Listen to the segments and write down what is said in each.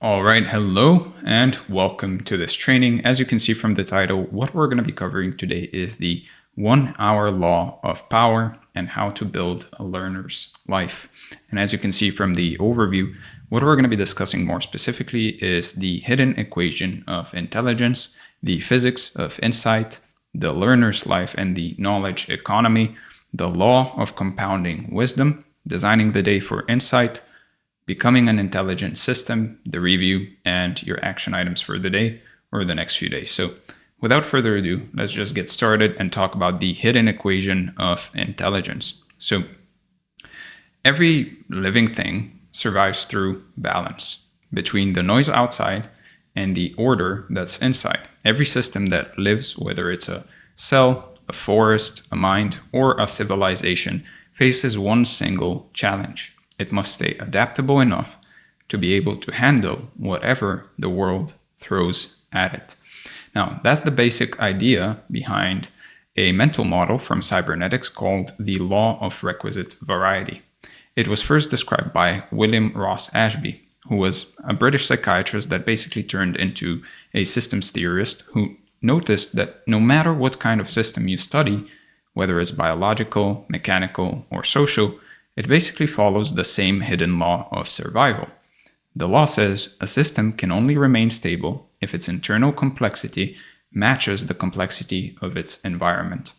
All right, hello and welcome to this training. As you can see from the title, what we're going to be covering today is the 1-hour law of power and how to build a learner's life. And as you can see from the overview, what we're going to be discussing more specifically is the hidden equation of intelligence, the physics of insight, the learner's life and the knowledge economy, the law of compounding wisdom, designing the day for insight, becoming an intelligent system, the review, and your action items for the day or the next few days. So without further ado, let's just get started and talk about the hidden equation of intelligence. So every living thing survives through balance between the noise outside and the order that's inside. Every system that lives, whether it's a cell, a forest, a mind, or a civilization, faces one single challenge. It must stay adaptable enough to be able to handle whatever the world throws at it. Now, that's the basic idea behind a mental model from cybernetics called the Law of Requisite Variety. It was first described by William Ross Ashby, who was a British psychiatrist that basically turned into a systems theorist who noticed that no matter what kind of system you study, whether it's biological, mechanical, or social, it basically follows the same hidden law of survival. The law says a system can only remain stable if its internal complexity matches the complexity of its environment.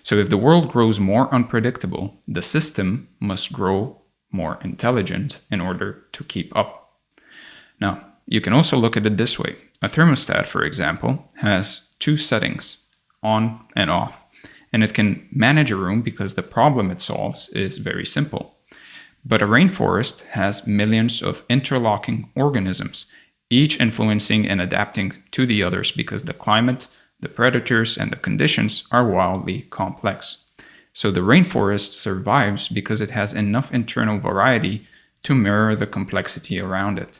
So if the world grows more unpredictable, the system must grow more intelligent in order to keep up. Now, you can also look at it this way. A thermostat, for example, has two settings, on and off. And it can manage a room because the problem it solves is very simple. But a rainforest has millions of interlocking organisms, each influencing and adapting to the others because the climate, the predators, and the conditions are wildly complex. So the rainforest survives because it has enough internal variety to mirror the complexity around it.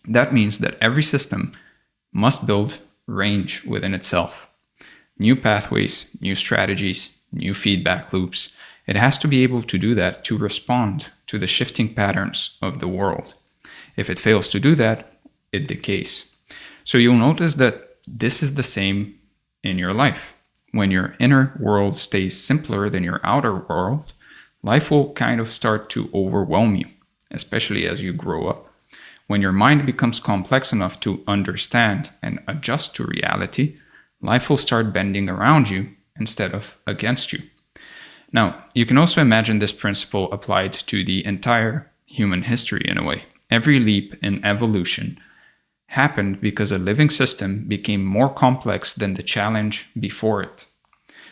That means that every system must build range within itself. New pathways, new strategies, new feedback loops. It has to be able to do that to respond to the shifting patterns of the world. If it fails to do that, it decays. So you'll notice that this is the same in your life. When your inner world stays simpler than your outer world, life will kind of start to overwhelm you, especially as you grow up. When your mind becomes complex enough to understand and adjust to reality, life will start bending around you instead of against you. Now, you can also imagine this principle applied to the entire human history in a way. Every leap in evolution happened because a living system became more complex than the challenge before it.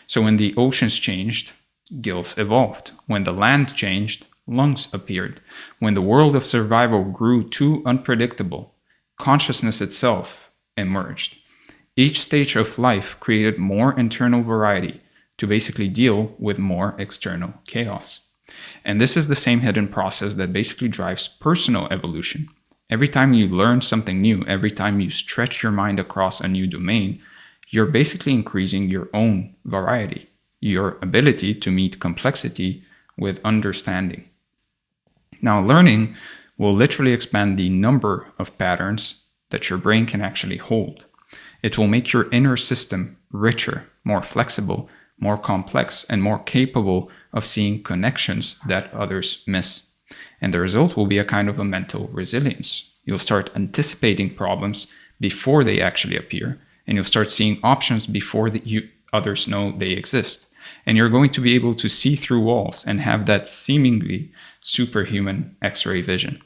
So when the oceans changed, gills evolved. When the land changed, lungs appeared. When the world of survival grew too unpredictable, consciousness itself emerged. Each stage of life created more internal variety to basically deal with more external chaos. And this is the same hidden process that basically drives personal evolution. Every time you learn something new, every time you stretch your mind across a new domain, you're basically increasing your own variety, your ability to meet complexity with understanding. Now, learning will literally expand the number of patterns that your brain can actually hold. It will make your inner system richer, more flexible, more complex, and more capable of seeing connections that others miss. And the result will be a kind of a mental resilience. You'll start anticipating problems before they actually appear, and you'll start seeing options before others know they exist. And you're going to be able to see through walls and have that seemingly superhuman X-ray vision.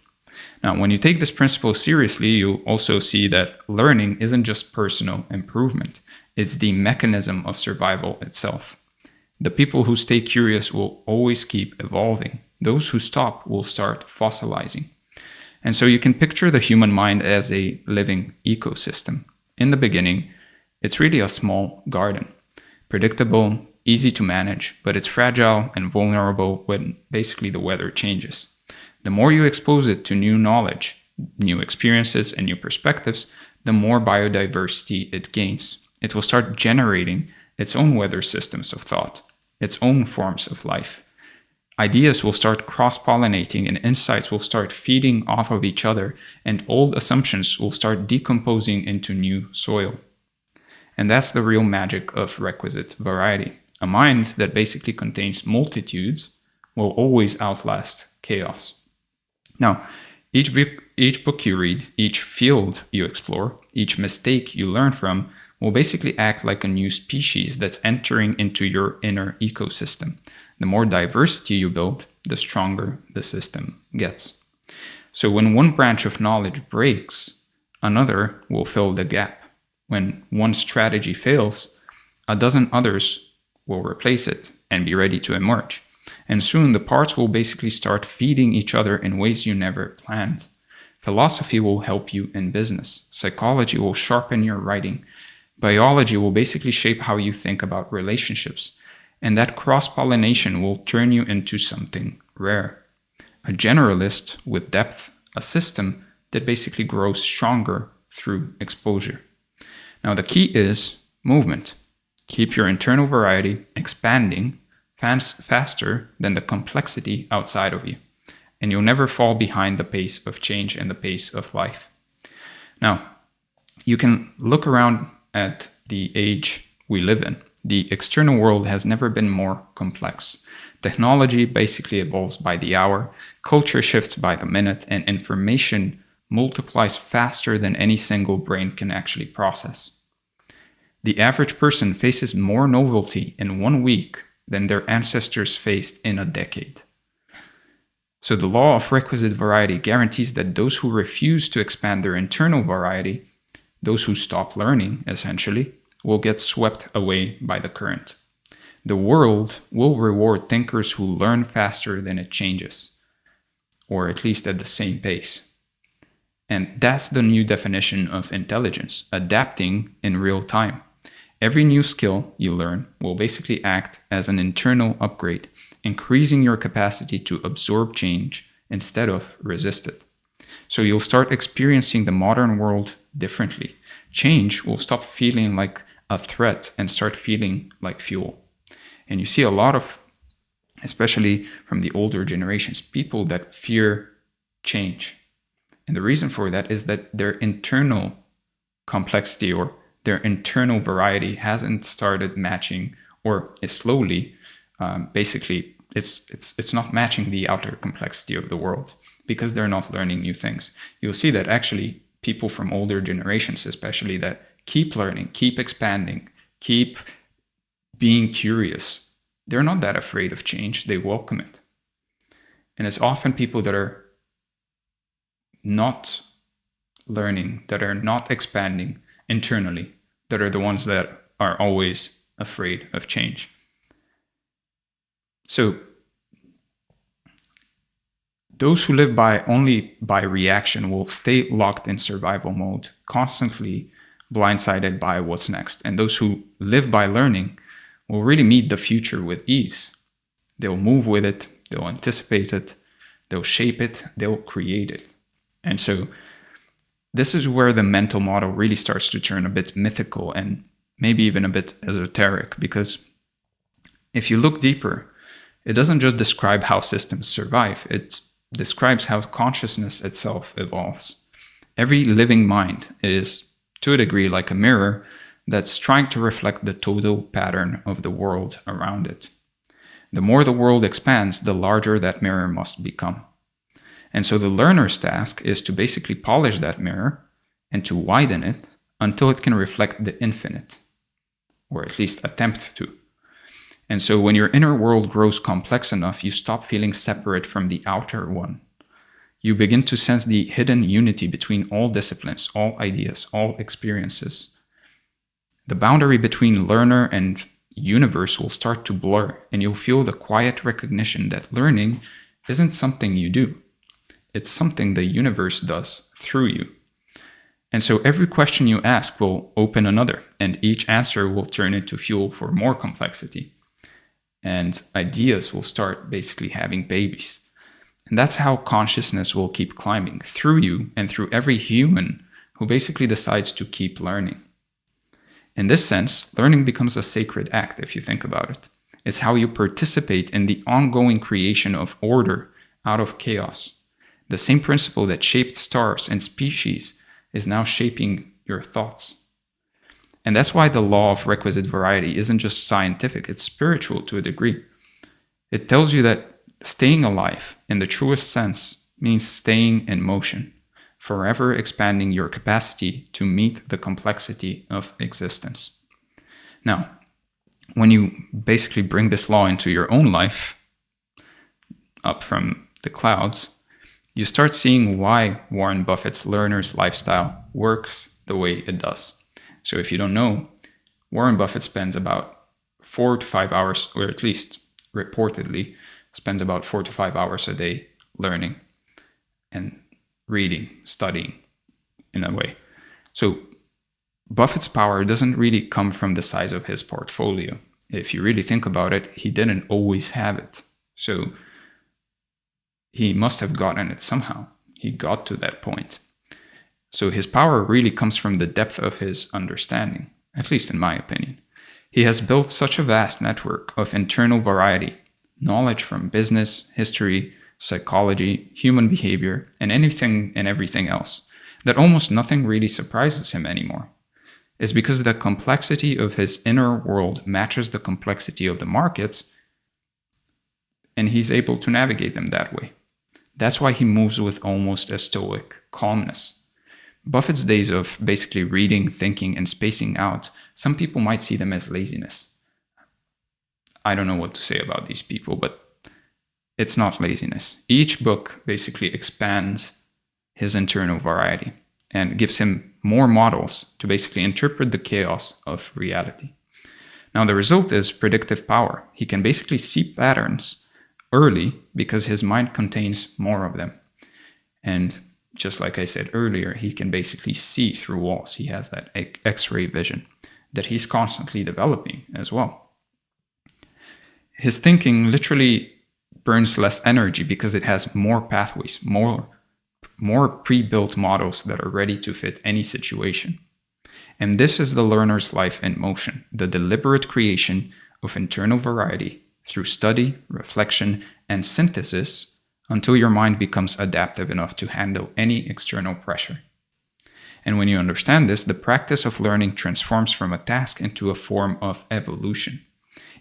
Now, when you take this principle seriously, you'll also see that learning isn't just personal improvement. It's the mechanism of survival itself. The people who stay curious will always keep evolving. Those who stop will start fossilizing. And so you can picture the human mind as a living ecosystem. In the beginning, it's really a small garden. Predictable, easy to manage, but it's fragile and vulnerable when basically the weather changes. The more you expose it to new knowledge, new experiences, and new perspectives, the more biodiversity it gains. It will start generating its own weather systems of thought, its own forms of life. Ideas will start cross-pollinating and insights will start feeding off of each other, and old assumptions will start decomposing into new soil. And that's the real magic of requisite variety. A mind that basically contains multitudes will always outlast chaos. Now, each book you read, each field you explore, each mistake you learn from will basically act like a new species that's entering into your inner ecosystem. The more diversity you build, the stronger the system gets. So when one branch of knowledge breaks, another will fill the gap. When one strategy fails, a dozen others will replace it and be ready to emerge. And soon the parts will basically start feeding each other in ways you never planned. Philosophy will help you in business. Psychology will sharpen your writing. Biology will basically shape how you think about relationships. And that cross-pollination will turn you into something rare. A generalist with depth, a system that basically grows stronger through exposure. Now the key is movement. Keep your internal variety expanding faster than the complexity outside of you. And you'll never fall behind the pace of change and the pace of life. Now, you can look around at the age we live in. The external world has never been more complex. Technology basically evolves by the hour, culture shifts by the minute, and information multiplies faster than any single brain can actually process. The average person faces more novelty in 1 week than their ancestors faced in a decade. So the law of requisite variety guarantees that those who refuse to expand their internal variety, those who stop learning, essentially, will get swept away by the current. The world will reward thinkers who learn faster than it changes, or at least at the same pace. And that's the new definition of intelligence, adapting in real time. Every new skill you learn will basically act as an internal upgrade, increasing your capacity to absorb change instead of resist it. So you'll start experiencing the modern world differently. Change will stop feeling like a threat and start feeling like fuel. And you see a lot of, especially from the older generations, people that fear change. And the reason for that is that their internal complexity or their internal variety hasn't started matching, or is slowly, basically, it's not matching the outer complexity of the world because they're not learning new things. You'll see that actually people from older generations, especially, that keep learning, keep expanding, keep being curious, they're not that afraid of change. They welcome it. And it's often people that are not learning, that are not expanding internally, that are the ones that are always afraid of change. So those who live only by reaction will stay locked in survival mode, constantly blindsided by what's next. And those who live by learning will really meet the future with ease. They'll move with it, they'll anticipate it, they'll shape it, they'll create it. And so this is where the mental model really starts to turn a bit mythical and maybe even a bit esoteric, because if you look deeper, it doesn't just describe how systems survive, it describes how consciousness itself evolves. Every living mind is, to a degree, like a mirror that's trying to reflect the total pattern of the world around it. The more the world expands, the larger that mirror must become. And so the learner's task is to basically polish that mirror and to widen it until it can reflect the infinite, or at least attempt to. And so when your inner world grows complex enough, you stop feeling separate from the outer one. You begin to sense the hidden unity between all disciplines, all ideas, all experiences. The boundary between learner and universe will start to blur, and you'll feel the quiet recognition that learning isn't something you do. It's something the universe does through you. And so every question you ask will open another, and each answer will turn into fuel for more complexity. And ideas will start basically having babies. And that's how consciousness will keep climbing through you and through every human who basically decides to keep learning. In this sense, learning becomes a sacred act if you think about it. It's how you participate in the ongoing creation of order out of chaos. The same principle that shaped stars and species is now shaping your thoughts. And that's why the law of requisite variety isn't just scientific, it's spiritual to a degree. It tells you that staying alive, in the truest sense, means staying in motion, forever expanding your capacity to meet the complexity of existence. Now, when you basically bring this law into your own life, up from the clouds, you start seeing why Warren Buffett's learner's lifestyle works the way it does. So if you don't know, Warren Buffett spends about 4 to 5 hours, or at least reportedly spends about 4 to 5 hours a day learning and reading, studying in a way. So Buffett's power doesn't really come from the size of his portfolio. If you really think about it, he didn't always have it. So he must have gotten it somehow. He got to that point. So his power really comes from the depth of his understanding, at least in my opinion. He has built such a vast network of internal variety, knowledge from business, history, psychology, human behavior, and anything and everything else, that almost nothing really surprises him anymore. It's because the complexity of his inner world matches the complexity of the markets, and he's able to navigate them that way. That's why he moves with almost a stoic calmness. Buffett's days of basically reading, thinking, and spacing out, some people might see them as laziness. I don't know what to say about these people, but it's not laziness. Each book basically expands his internal variety and gives him more models to basically interpret the chaos of reality. Now, the result is predictive power. He can basically see patterns early because his mind contains more of them. And just like I said earlier, he can basically see through walls. He has that X-ray vision that he's constantly developing as well. His thinking literally burns less energy because it has more pathways, more pre-built models that are ready to fit any situation. And this is the learner's life in motion, the deliberate creation of internal variety through study, reflection, and synthesis until your mind becomes adaptive enough to handle any external pressure. And when you understand this, the practice of learning transforms from a task into a form of evolution.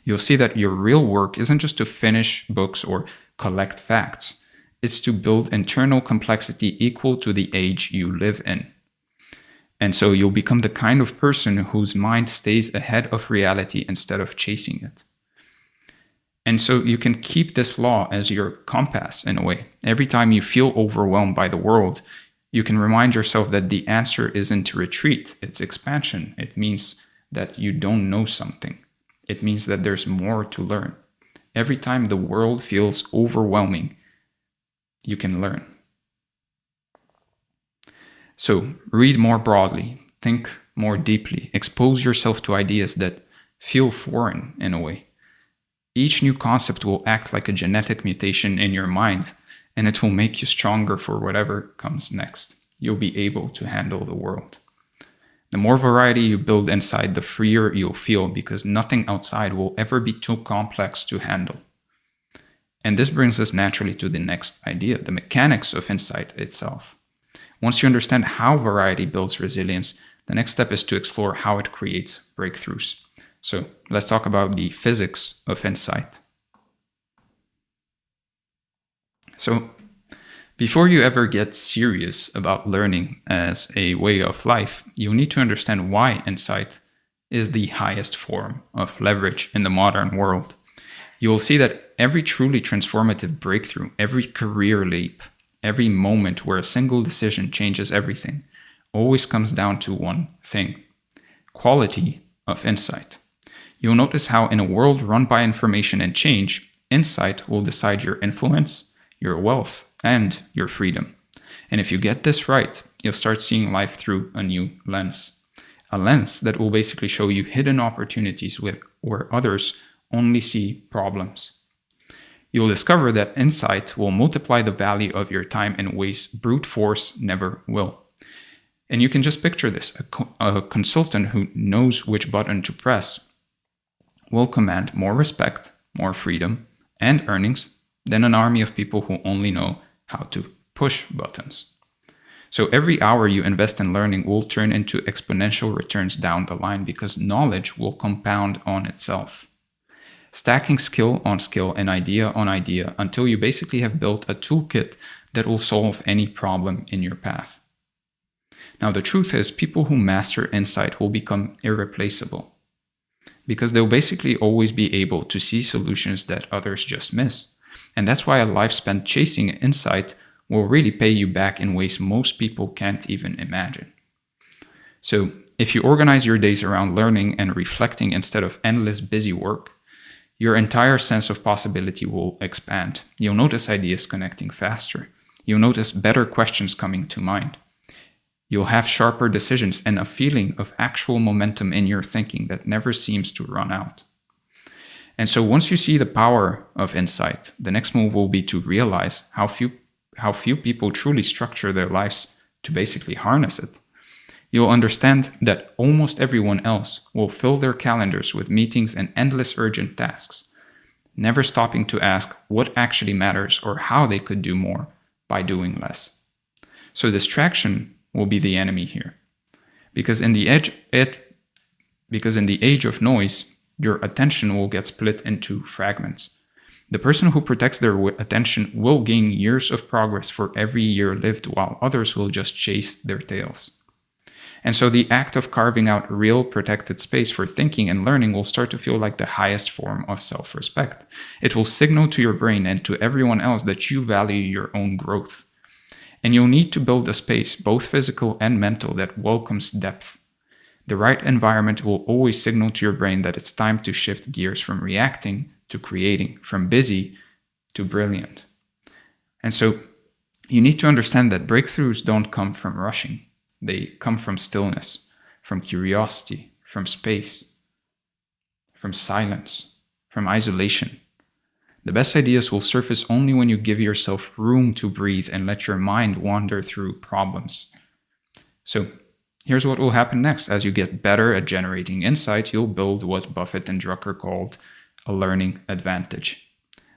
You'll see that your real work isn't just to finish books or collect facts. It's to build internal complexity equal to the age you live in. And so you'll become the kind of person whose mind stays ahead of reality instead of chasing it. And so you can keep this law as your compass in a way. Every time you feel overwhelmed by the world, you can remind yourself that the answer isn't retreat, it's expansion. It means that you don't know something. It means that there's more to learn. Every time the world feels overwhelming, you can learn. So read more broadly, think more deeply, expose yourself to ideas that feel foreign in a way. Each new concept will act like a genetic mutation in your mind, and it will make you stronger for whatever comes next. You'll be able to handle the world. The more variety you build inside, the freer you'll feel because nothing outside will ever be too complex to handle. And this brings us naturally to the next idea, the mechanics of insight itself. Once you understand how variety builds resilience, the next step is to explore how it creates breakthroughs. So let's talk about the physics of insight. So before you ever get serious about learning as a way of life, you need to understand why insight is the highest form of leverage in the modern world. You will see that every truly transformative breakthrough, every career leap, every moment where a single decision changes everything, always comes down to one thing: quality of insight. You'll notice how in a world run by information and change, insight will decide your influence, your wealth, and your freedom. And if you get this right, you'll start seeing life through a new lens. A lens that will basically show you hidden opportunities where others only see problems. You'll discover that insight will multiply the value of your time in ways brute force never will. And you can just picture this. A consultant who knows which button to press will command more respect, more freedom, and earnings than an army of people who only know how to push buttons. So every hour you invest in learning will turn into exponential returns down the line because knowledge will compound on itself, stacking skill on skill and idea on idea until you basically have built a toolkit that will solve any problem in your path. Now, the truth is, people who master insight will become irreplaceable because they'll basically always be able to see solutions that others just miss. And that's why a life spent chasing insight will really pay you back in ways most people can't even imagine. So, if you organize your days around learning and reflecting instead of endless busy work, your entire sense of possibility will expand. You'll notice ideas connecting faster. You'll notice better questions coming to mind. You'll have sharper decisions and a feeling of actual momentum in your thinking that never seems to run out. And so once you see the power of insight, the next move will be to realize how few people truly structure their lives to basically harness it. You'll understand that almost everyone else will fill their calendars with meetings and endless urgent tasks, never stopping to ask what actually matters or how they could do more by doing less. So distraction will be the enemy here. Because in the age of noise, your attention will get split into fragments. The person who protects their attention will gain years of progress for every year lived, while others will just chase their tails. And so the act of carving out real protected space for thinking and learning will start to feel like the highest form of self-respect. It will signal to your brain and to everyone else that you value your own growth. And you'll need to build a space, both physical and mental, that welcomes depth. The right environment will always signal to your brain that it's time to shift gears from reacting to creating, from busy to brilliant. And so you need to understand that breakthroughs don't come from rushing. They come from stillness, from curiosity, from space, from silence, from isolation. The best ideas will surface only when you give yourself room to breathe and let your mind wander through problems. So here's what will happen next. As you get better at generating insight, you'll build what Buffett and Drucker called a learning advantage.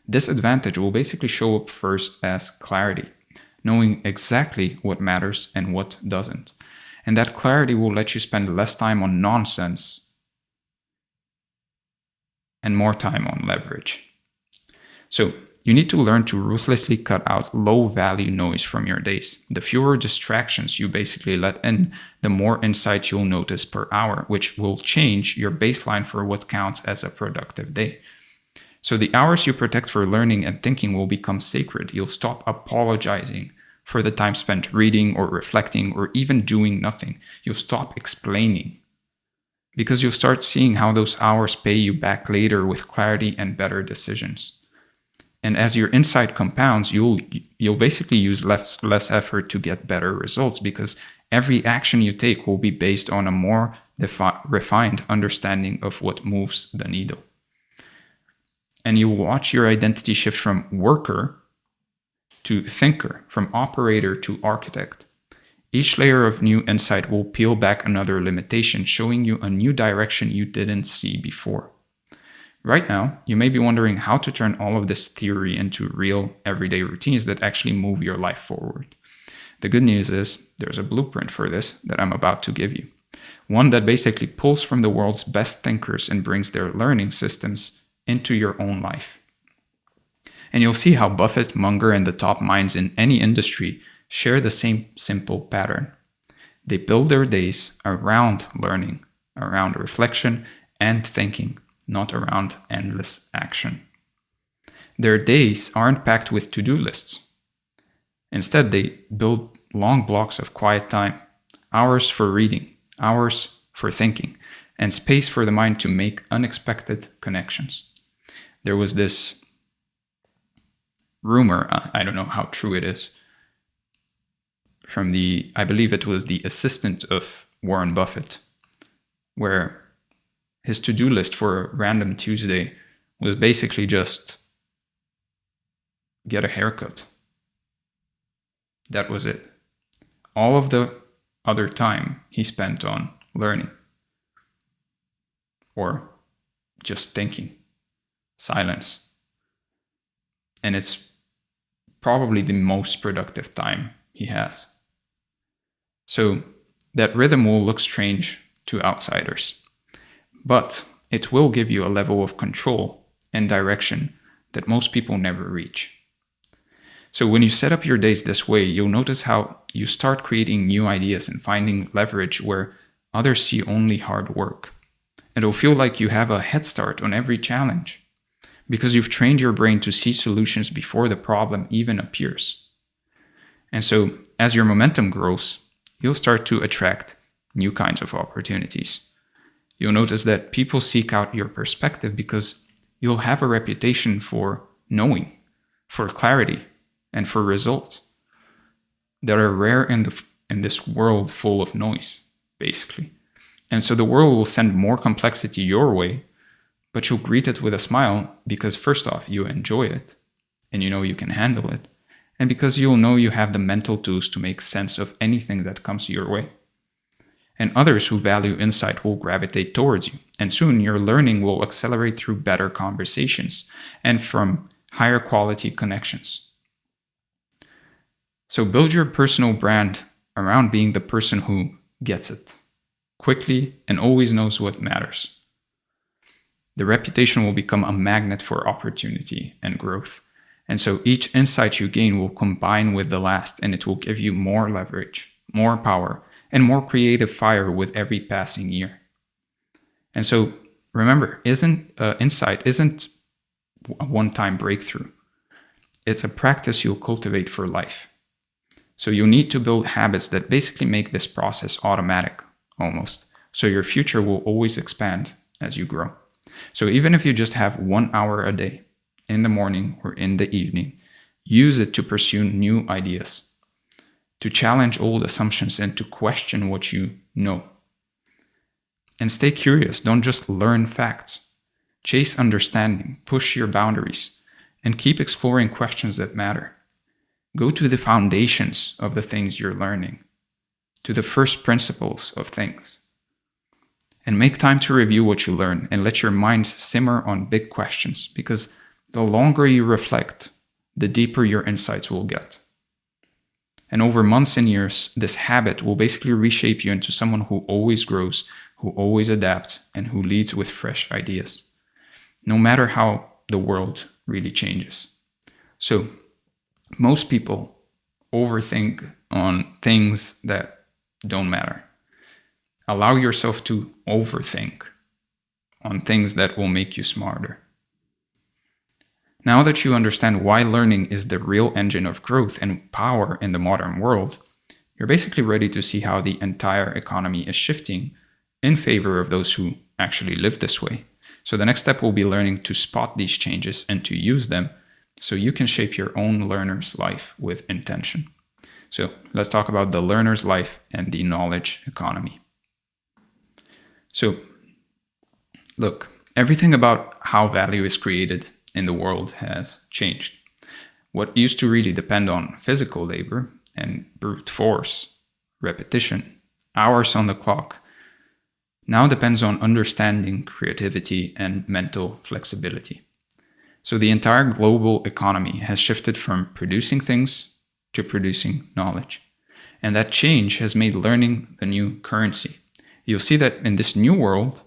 This advantage will basically show up first as clarity, knowing exactly what matters and what doesn't. And that clarity will let you spend less time on nonsense and more time on leverage. So you need to learn to ruthlessly cut out low-value noise from your days. The fewer distractions you basically let in, the more insight you'll notice per hour, which will change your baseline for what counts as a productive day. So the hours you protect for learning and thinking will become sacred. You'll stop apologizing for the time spent reading or reflecting or even doing nothing. You'll stop explaining because you'll start seeing how those hours pay you back later with clarity and better decisions. And as your insight compounds, you'll basically use less effort to get better results because every action you take will be based on a more refined understanding of what moves the needle. And you'll watch your identity shift from worker to thinker, from operator to architect. Each layer of new insight will peel back another limitation, showing you a new direction you didn't see before. Right now, you may be wondering how to turn all of this theory into real, everyday routines that actually move your life forward. The good news is there's a blueprint for this that I'm about to give you. One that basically pulls from the world's best thinkers and brings their learning systems into your own life. And you'll see how Buffett, Munger, and the top minds in any industry share the same simple pattern. They build their days around learning, around reflection and thinking, not around endless action. Their days aren't packed with to-do lists. Instead, they build long blocks of quiet time, hours for reading, hours for thinking, and space for the mind to make unexpected connections. There was this rumor, I don't know how true it is, from I believe it was the assistant of Warren Buffett, where his to-do list for a random Tuesday was basically just get a haircut. That was it. All of the other time he spent on learning or just thinking. silence. And it's probably the most productive time he has. So that rhythm will look strange to outsiders, but it will give you a level of control and direction that most people never reach. So when you set up your days this way, you'll notice how you start creating new ideas and finding leverage where others see only hard work. It'll feel like you have a head start on every challenge because you've trained your brain to see solutions before the problem even appears. And so as your momentum grows, you'll start to attract new kinds of opportunities. You'll notice that people seek out your perspective because you'll have a reputation for knowing, for clarity, and for results that are rare in this world full of noise, basically. And so the world will send more complexity your way, but you'll greet it with a smile because first off, you enjoy it and you know you can handle it. And because you'll know you have the mental tools to make sense of anything that comes your way. And others who value insight will gravitate towards you. And soon your learning will accelerate through better conversations and from higher quality connections. So build your personal brand around being the person who gets it quickly and always knows what matters. The reputation will become a magnet for opportunity and growth. And so each insight you gain will combine with the last, and it will give you more leverage, more power, and more creative fire with every passing year. And so remember, insight isn't a one-time breakthrough. It's a practice you'll cultivate for life. So you need to build habits that basically make this process automatic, almost. So your future will always expand as you grow. So even if you just have 1 hour a day, in the morning or in the evening, use it to pursue new ideas, to challenge old assumptions and to question what you know. And stay curious, don't just learn facts. Chase understanding, push your boundaries, and keep exploring questions that matter. Go to the foundations of the things you're learning, to the first principles of things. And make time to review what you learn and let your mind simmer on big questions, because the longer you reflect, the deeper your insights will get. And over months and years, this habit will basically reshape you into someone who always grows, who always adapts, and who leads with fresh ideas, no matter how the world really changes. So, most people overthink on things that don't matter. Allow yourself to overthink on things that will make you smarter. Now that you understand why learning is the real engine of growth and power in the modern world, you're basically ready to see how the entire economy is shifting in favor of those who actually live this way. So the next step will be learning to spot these changes and to use them so you can shape your own learner's life with intention. So let's talk about the learner's life and the knowledge economy. So look, everything about how value is created in the world has changed. What used to really depend on physical labor and brute force, repetition, hours on the clock, now depends on understanding, creativity, and mental flexibility. So the entire global economy has shifted from producing things to producing knowledge. And that change has made learning the new currency. You'll see that in this new world,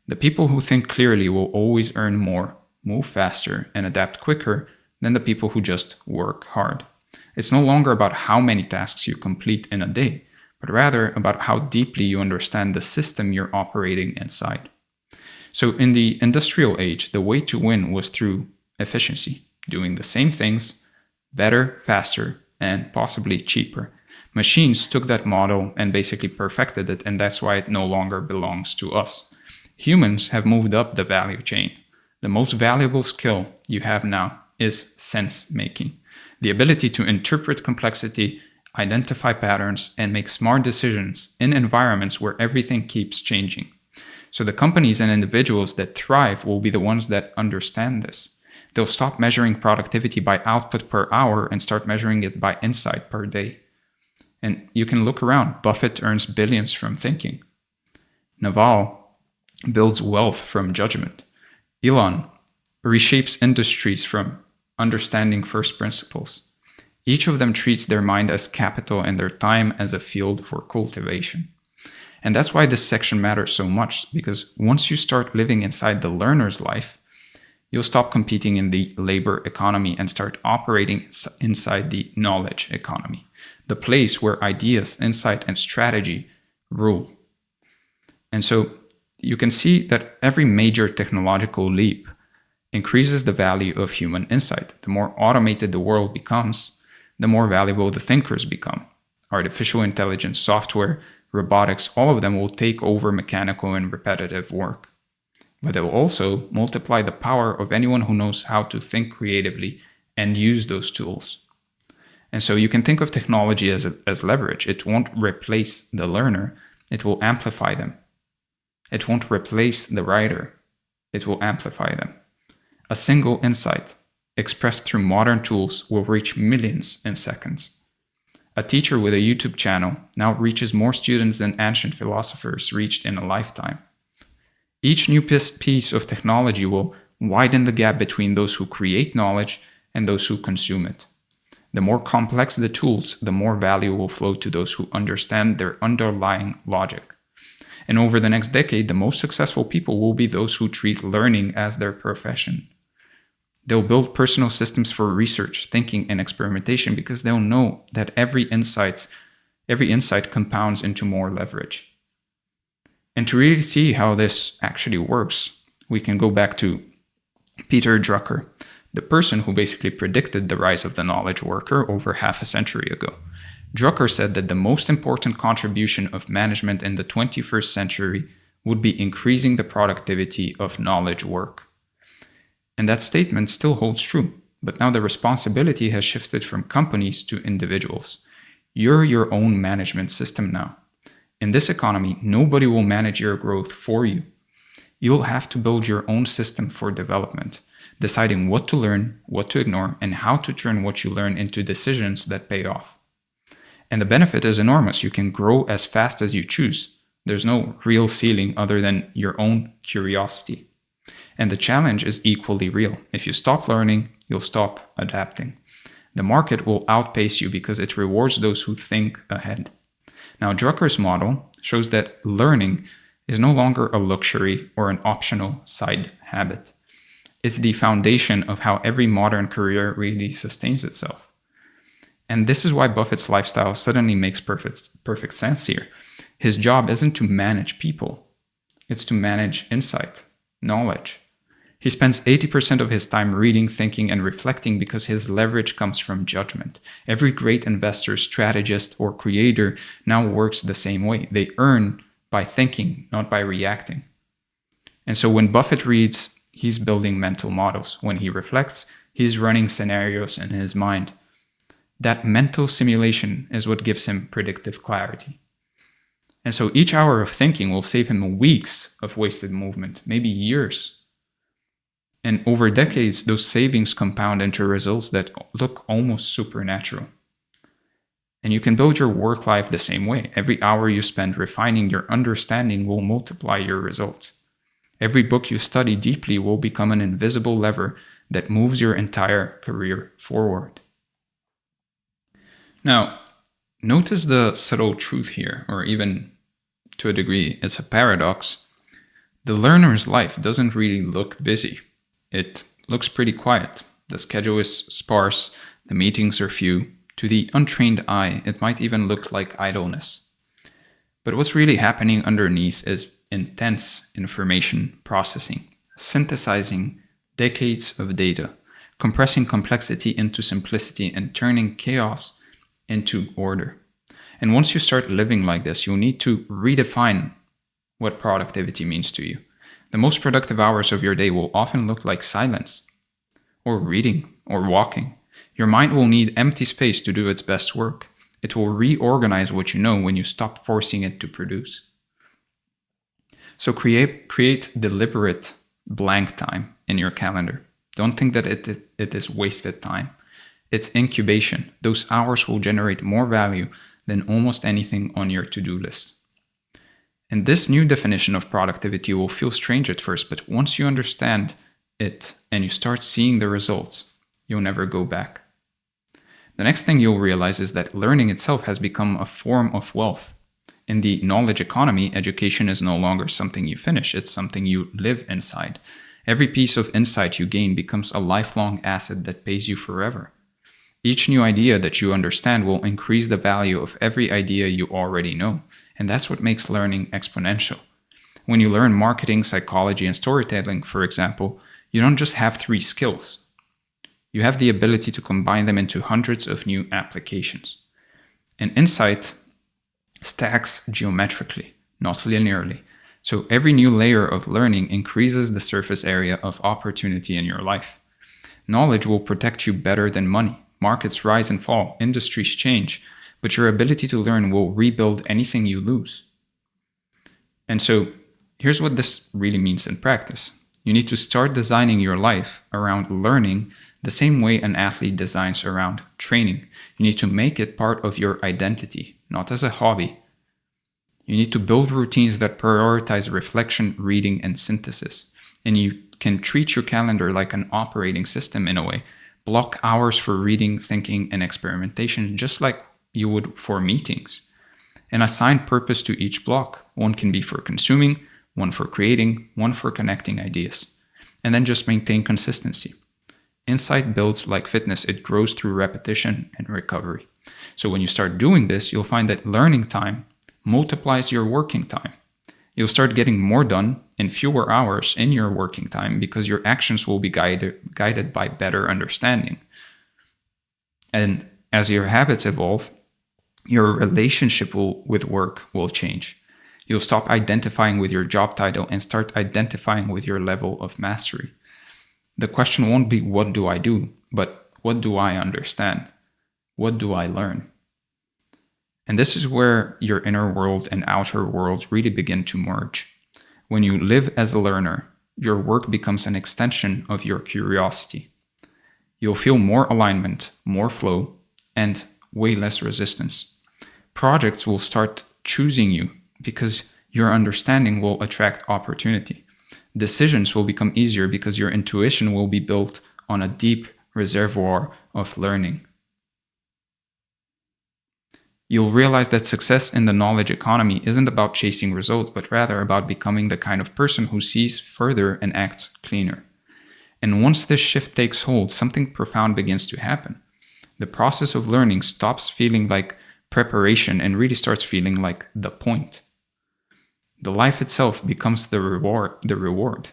the people who think clearly will always earn more, move faster, and adapt quicker than the people who just work hard. It's no longer about how many tasks you complete in a day, but rather about how deeply you understand the system you're operating inside. So in the industrial age, the way to win was through efficiency, doing the same things better, faster, and possibly cheaper. Machines took that model and basically perfected it, and that's why it no longer belongs to us. Humans have moved up the value chain. The most valuable skill you have now is sense making, the ability to interpret complexity, identify patterns, and make smart decisions in environments where everything keeps changing. So the companies and individuals that thrive will be the ones that understand this. They'll stop measuring productivity by output per hour and start measuring it by insight per day. And you can look around. Buffett earns billions from thinking. Naval builds wealth from judgment. Elon reshapes industries from understanding first principles. Each of them treats their mind as capital and their time as a field for cultivation. And that's why this section matters so much, because once you start living inside the learner's life, you'll stop competing in the labor economy and start operating inside the knowledge economy, the place where ideas, insight, and strategy rule. And so you can see that every major technological leap increases the value of human insight. The more automated the world becomes, the more valuable the thinkers become. Artificial intelligence, software, robotics, all of them will take over mechanical and repetitive work. But they will also multiply the power of anyone who knows how to think creatively and use those tools. And so you can think of technology as leverage. It won't replace the learner, it will amplify them. It won't replace the writer, it will amplify them. A single insight expressed through modern tools will reach millions in seconds. A teacher with a YouTube channel now reaches more students than ancient philosophers reached in a lifetime. Each new piece of technology will widen the gap between those who create knowledge and those who consume it. The more complex the tools, the more value will flow to those who understand their underlying logic. And over the next decade, the most successful people will be those who treat learning as their profession. They'll build personal systems for research, thinking, and experimentation because they'll know that every insight compounds into more leverage. And to really see how this actually works, we can go back to Peter Drucker, the person who basically predicted the rise of the knowledge worker over half a century ago. Drucker said that the most important contribution of management in the 21st century would be increasing the productivity of knowledge work. And that statement still holds true, but now the responsibility has shifted from companies to individuals. You're your own management system now. In this economy, nobody will manage your growth for you. You'll have to build your own system for development, deciding what to learn, what to ignore, and how to turn what you learn into decisions that pay off. And the benefit is enormous. You can grow as fast as you choose. There's no real ceiling other than your own curiosity. And the challenge is equally real. If you stop learning, you'll stop adapting. The market will outpace you because it rewards those who think ahead. Now, Drucker's model shows that learning is no longer a luxury or an optional side habit. It's the foundation of how every modern career really sustains itself. And this is why Buffett's lifestyle suddenly makes perfect sense here. His job isn't to manage people, it's to manage insight, knowledge. He spends 80% of his time reading, thinking, and reflecting because his leverage comes from judgment. Every great investor, strategist, or creator now works the same way. They earn by thinking, not by reacting. And so when Buffett reads, he's building mental models. When he reflects, he's running scenarios in his mind. That mental simulation is what gives him predictive clarity. And so each hour of thinking will save him weeks of wasted movement, maybe years. And over decades, those savings compound into results that look almost supernatural. And you can build your work life the same way. Every hour you spend refining your understanding will multiply your results. Every book you study deeply will become an invisible lever that moves your entire career forward. Now, notice the subtle truth here, or even to a degree, it's a paradox. The learner's life doesn't really look busy. It looks pretty quiet. The schedule is sparse, the meetings are few. To the untrained eye, it might even look like idleness. But what's really happening underneath is intense information processing, synthesizing decades of data, compressing complexity into simplicity, and turning chaos into order. And once you start living like this, you'll need to redefine what productivity means to you. The most productive hours of your day will often look like silence, or reading, or walking. Your mind will need empty space to do its best work. It will reorganize what you know when you stop forcing it to produce. So create deliberate blank time in your calendar. Don't think that it is wasted time. It's incubation. Those hours will generate more value than almost anything on your to-do list. And this new definition of productivity will feel strange at first, but once you understand it and you start seeing the results, you'll never go back. The next thing you'll realize is that learning itself has become a form of wealth. In the knowledge economy, education is no longer something you finish, it's something you live inside. Every piece of insight you gain becomes a lifelong asset that pays you forever. Each new idea that you understand will increase the value of every idea you already know, and that's what makes learning exponential. When you learn marketing, psychology, and storytelling, for example, you don't just have 3 skills. You have the ability to combine them into hundreds of new applications. And insight stacks geometrically, not linearly. So every new layer of learning increases the surface area of opportunity in your life. Knowledge will protect you better than money. Markets rise and fall, industries change, but your ability to learn will rebuild anything you lose. And so here's what this really means in practice. You need to start designing your life around learning the same way an athlete designs around training. You need to make it part of your identity, not as a hobby. You need to build routines that prioritize reflection, reading, and synthesis. And you can treat your calendar like an operating system in a way. Block hours for reading, thinking, and experimentation, just like you would for meetings. And assign purpose to each block. One can be for consuming, one for creating, one for connecting ideas. And then just maintain consistency. Insight builds like fitness, it grows through repetition and recovery. So when you start doing this, you'll find that learning time multiplies your working time. You'll start getting more done in fewer hours in your working time because your actions will be guided by better understanding. And as your habits evolve, your relationship with work will change. You'll stop identifying with your job title and start identifying with your level of mastery. The question won't be, what do I do? But what do I understand? What do I learn? And this is where your inner world and outer world really begin to merge. When you live as a learner, your work becomes an extension of your curiosity. You'll feel more alignment, more flow, and way less resistance. Projects will start choosing you because your understanding will attract opportunity. Decisions will become easier because your intuition will be built on a deep reservoir of learning. You'll realize that success in the knowledge economy isn't about chasing results, but rather about becoming the kind of person who sees further and acts cleaner. And once this shift takes hold, something profound begins to happen. The process of learning stops feeling like preparation and really starts feeling like the point. The life itself becomes the reward.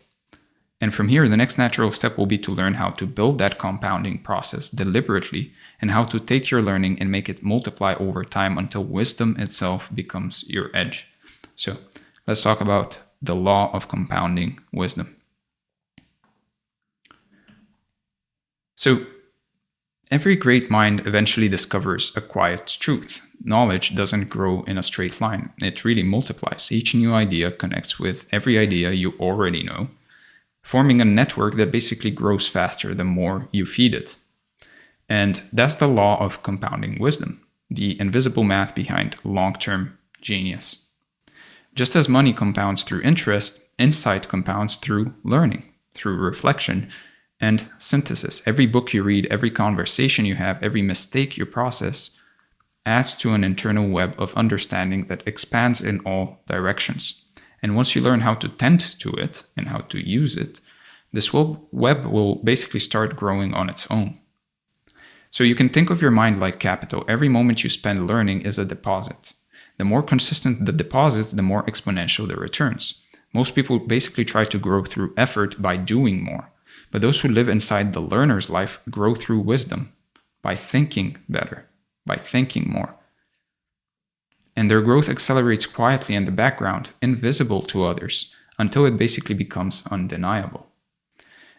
And from here, the next natural step will be to learn how to build that compounding process deliberately and how to take your learning and make it multiply over time until wisdom itself becomes your edge. So let's talk about the law of compounding wisdom. So every great mind eventually discovers a quiet truth. Knowledge doesn't grow in a straight line. It really multiplies. Each new idea connects with every idea you already know, forming a network that basically grows faster the more you feed it. And that's the law of compounding wisdom, the invisible math behind long-term genius. Just as money compounds through interest, insight compounds through learning, through reflection and synthesis. Every book you read, every conversation you have, every mistake you process adds to an internal web of understanding that expands in all directions. And once you learn how to tend to it and how to use it, this web will basically start growing on its own. So you can think of your mind like capital. Every moment you spend learning is a deposit. The more consistent the deposits, the more exponential the returns. Most people basically try to grow through effort by doing more. But those who live inside the learner's life grow through wisdom, by thinking better, by thinking more. And their growth accelerates quietly in the background, invisible to others, until it basically becomes undeniable.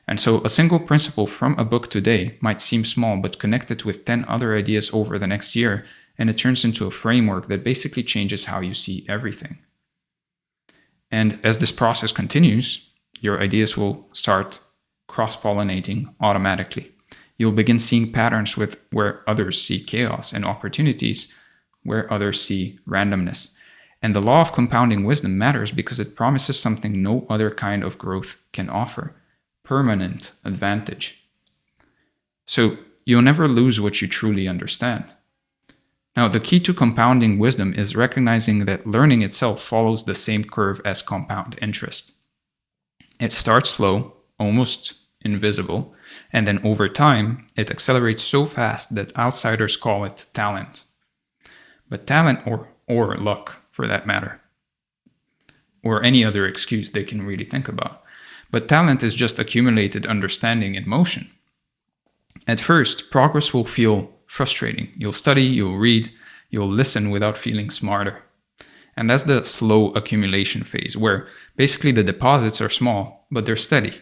And so a single principle from a book today might seem small, but connect it with 10 other ideas over the next year, and it turns into a framework that basically changes how you see everything. And as this process continues, your ideas will start cross-pollinating automatically. You'll begin seeing patterns with where others see chaos and opportunities where others see randomness. And the law of compounding wisdom matters because it promises something no other kind of growth can offer: permanent advantage. So you'll never lose what you truly understand. Now, the key to compounding wisdom is recognizing that learning itself follows the same curve as compound interest. It starts slow, almost invisible, and then over time, it accelerates so fast that outsiders call it talent. But talent, or luck for that matter, or any other excuse they can really think about. But talent is just accumulated understanding in motion. At first, progress will feel frustrating. You'll study, you'll read, you'll listen without feeling smarter. And that's the slow accumulation phase, where basically the deposits are small, but they're steady.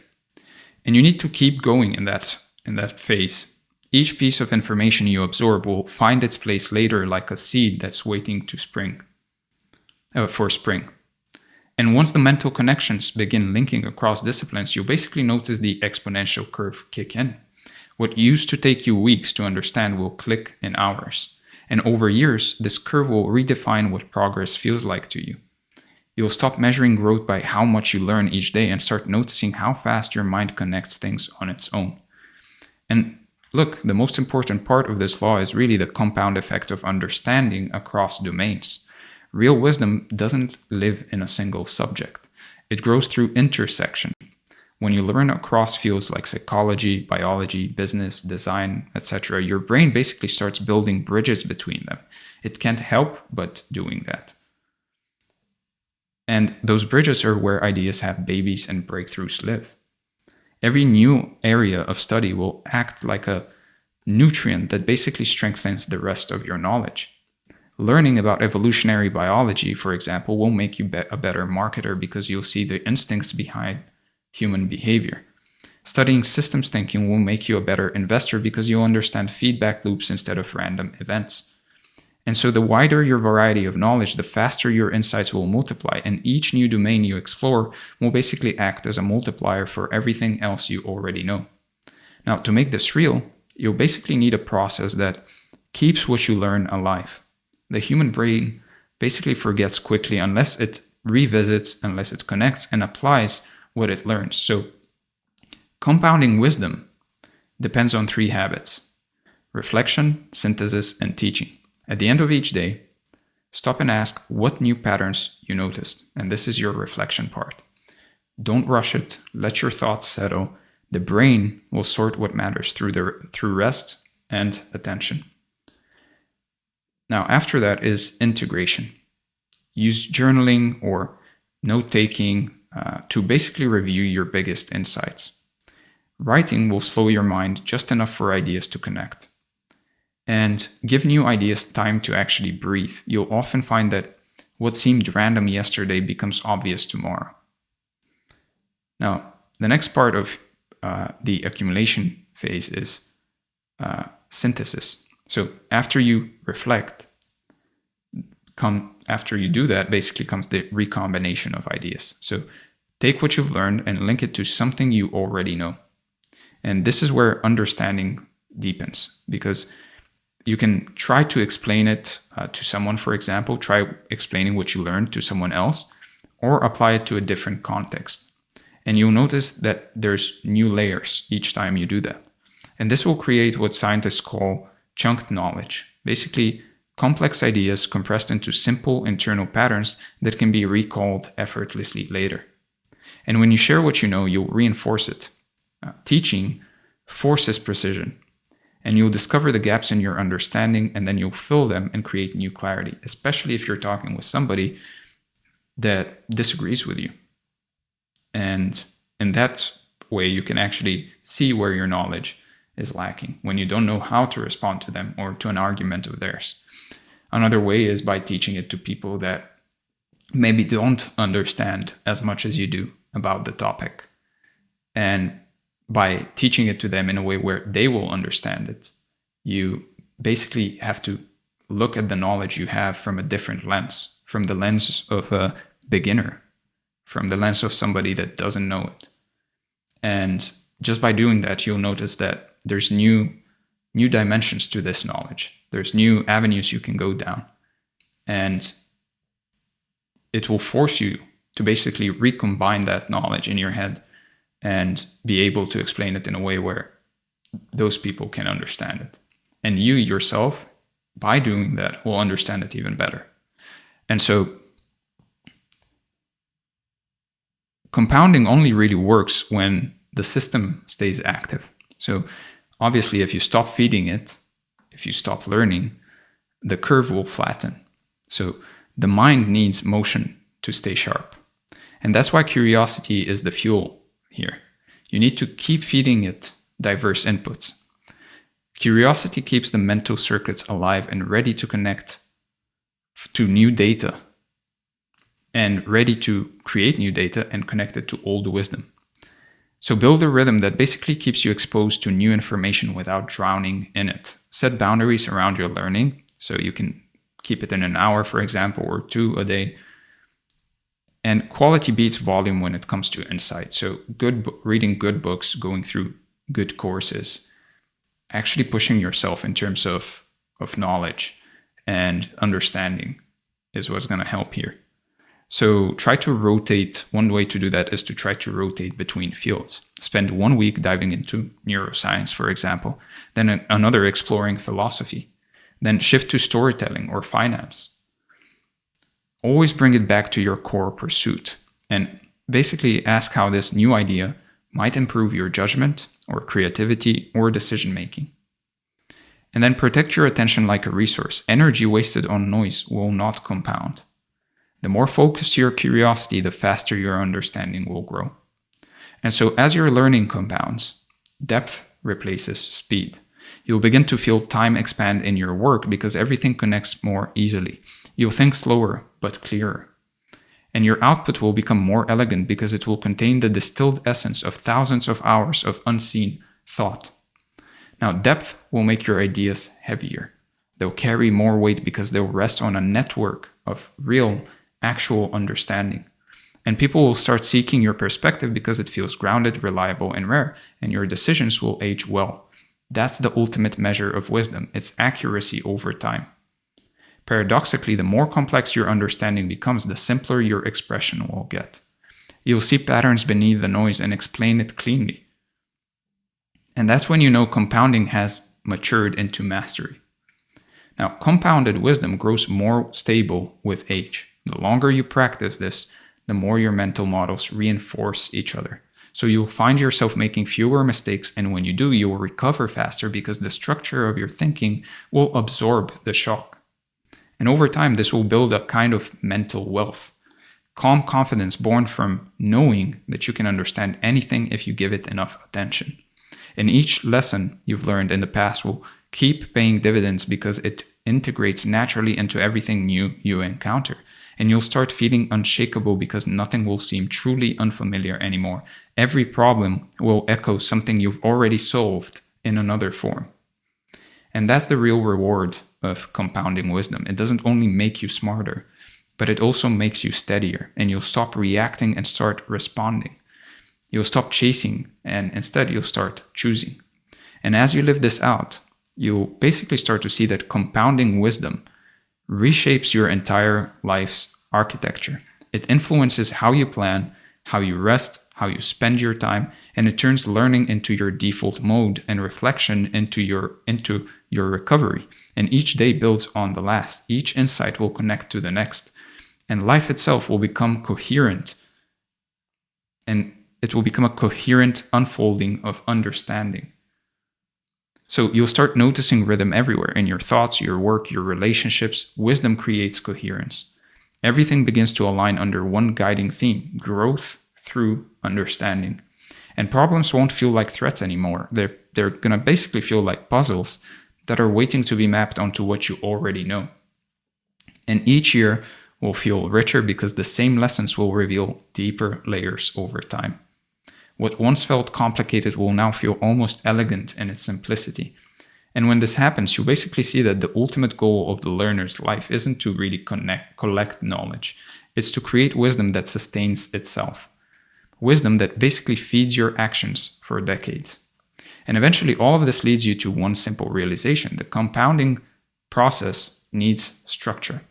And you need to keep going in that phase. Each piece of information you absorb will find its place later like a seed that's waiting to for spring. And once the mental connections begin linking across disciplines, you'll basically notice the exponential curve kick in. What used to take you weeks to understand will click in hours. And over years, this curve will redefine what progress feels like to you. You'll stop measuring growth by how much you learn each day and start noticing how fast your mind connects things on its own. And look, the most important part of this law is really the compound effect of understanding across domains. Real wisdom doesn't live in a single subject. It grows through intersection. When you learn across fields like psychology, biology, business, design, etc., your brain basically starts building bridges between them. It can't help but doing that. And those bridges are where ideas have babies and breakthroughs live. Every new area of study will act like a nutrient that basically strengthens the rest of your knowledge. Learning about evolutionary biology, for example, will make you a better marketer because you'll see the instincts behind human behavior. Studying systems thinking will make you a better investor because you'll understand feedback loops instead of random events. And so the wider your variety of knowledge, the faster your insights will multiply, and each new domain you explore will basically act as a multiplier for everything else you already know. Now, to make this real, you'll basically need a process that keeps what you learn alive. The human brain basically forgets quickly unless it revisits, unless it connects and applies what it learns. So compounding wisdom depends on 3 habits: reflection, synthesis, and teaching. At the end of each day, stop and ask what new patterns you noticed. And this is your reflection part. Don't rush it. Let your thoughts settle. The brain will sort what matters through rest and attention. Now, after that is integration. Use journaling or note-taking to basically review your biggest insights. Writing will slow your mind just enough for ideas to connect. And give new ideas time to actually breathe. You'll often find that what seemed random yesterday becomes obvious tomorrow. Now, the next part of the accumulation phase is synthesis. So after you reflect, after you do that, basically comes the recombination of ideas. So take what you've learned and link it to something you already know. And this is where understanding deepens, because you can try to explain it to someone, for example, try explaining what you learned to someone else, or apply it to a different context. And you'll notice that there's new layers each time you do that. And this will create what scientists call chunked knowledge. Basically, complex ideas compressed into simple internal patterns that can be recalled effortlessly later. And when you share what you know, you'll reinforce it. Teaching forces precision, and you'll discover the gaps in your understanding, and then you'll fill them and create new clarity, especially if you're talking with somebody that disagrees with you. And in that way, you can actually see where your knowledge is lacking when you don't know how to respond to them or to an argument of theirs. Another way is by teaching it to people that maybe don't understand as much as you do about the topic. And by teaching it to them in a way where they will understand it, you basically have to look at the knowledge you have from a different lens, from the lens of a beginner, from the lens of somebody that doesn't know it. And just by doing that, you'll notice that there's new dimensions to this knowledge. There's new avenues you can go down. And it will force you to basically recombine that knowledge in your head and be able to explain it in a way where those people can understand it. And you yourself, by doing that, will understand it even better. And so compounding only really works when the system stays active. So obviously, if you stop feeding it, if you stop learning, the curve will flatten. So the mind needs motion to stay sharp. And that's why curiosity is the fuel here. You need to keep feeding it diverse inputs. Curiosity keeps the mental circuits alive and ready to connect to new data, and ready to create new data and connect it to old wisdom. So build a rhythm that basically keeps you exposed to new information without drowning in it. Set boundaries around your learning, so you can keep it in an hour, for example, or 2 a day. And quality beats volume when it comes to insight. So reading good books, going through good courses, actually pushing yourself in terms of knowledge and understanding is what's going to help here. So try to rotate. One way to do that is to try to rotate between fields. Spend 1 week diving into neuroscience, for example, then another exploring philosophy, then shift to storytelling or finance. Always bring it back to your core pursuit and basically ask how this new idea might improve your judgment or creativity or decision making. And then protect your attention like a resource. Energy wasted on noise will not compound. The more focused your curiosity, the faster your understanding will grow. And so as your learning compounds, depth replaces speed. You'll begin to feel time expand in your work because everything connects more easily. You'll think slower but clearer. And your output will become more elegant because it will contain the distilled essence of thousands of hours of unseen thought. Now, depth will make your ideas heavier. They'll carry more weight because they'll rest on a network of real, actual understanding. And people will start seeking your perspective because it feels grounded, reliable, and rare, and your decisions will age well. That's the ultimate measure of wisdom. It's accuracy over time. Paradoxically, the more complex your understanding becomes, the simpler your expression will get. You'll see patterns beneath the noise and explain it cleanly. And that's when you know compounding has matured into mastery. Now, compounded wisdom grows more stable with age. The longer you practice this, the more your mental models reinforce each other. So you'll find yourself making fewer mistakes, and when you do, you'll recover faster because the structure of your thinking will absorb the shock. And over time, this will build a kind of mental wealth. Calm confidence born from knowing that you can understand anything if you give it enough attention. And each lesson you've learned in the past will keep paying dividends because it integrates naturally into everything new you encounter. And you'll start feeling unshakable because nothing will seem truly unfamiliar anymore. Every problem will echo something you've already solved in another form. And that's the real reward of compounding wisdom. It doesn't only make you smarter, but it also makes you steadier, and you'll stop reacting and start responding. You'll stop chasing, and instead you'll start choosing. And as you live this out, you'll basically start to see that compounding wisdom reshapes your entire life's architecture. It influences how you plan, how you rest, how you spend your time, and it turns learning into your default mode and reflection into your recovery. And each day builds on the last. Each insight will connect to the next. And life itself will become coherent. And it will become a coherent unfolding of understanding. So you'll start noticing rhythm everywhere in your thoughts, your work, your relationships. Wisdom creates coherence. Everything begins to align under one guiding theme: growth through understanding. And problems won't feel like threats anymore. They're going to basically feel like puzzles that are waiting to be mapped onto what you already know. And each year will feel richer because the same lessons will reveal deeper layers over time. What once felt complicated will now feel almost elegant in its simplicity. And when this happens, you basically see that the ultimate goal of the learner's life isn't to really collect knowledge. It's to create wisdom that sustains itself. Wisdom that basically feeds your actions for decades. And eventually all of this leads you to one simple realization: the compounding process needs structure.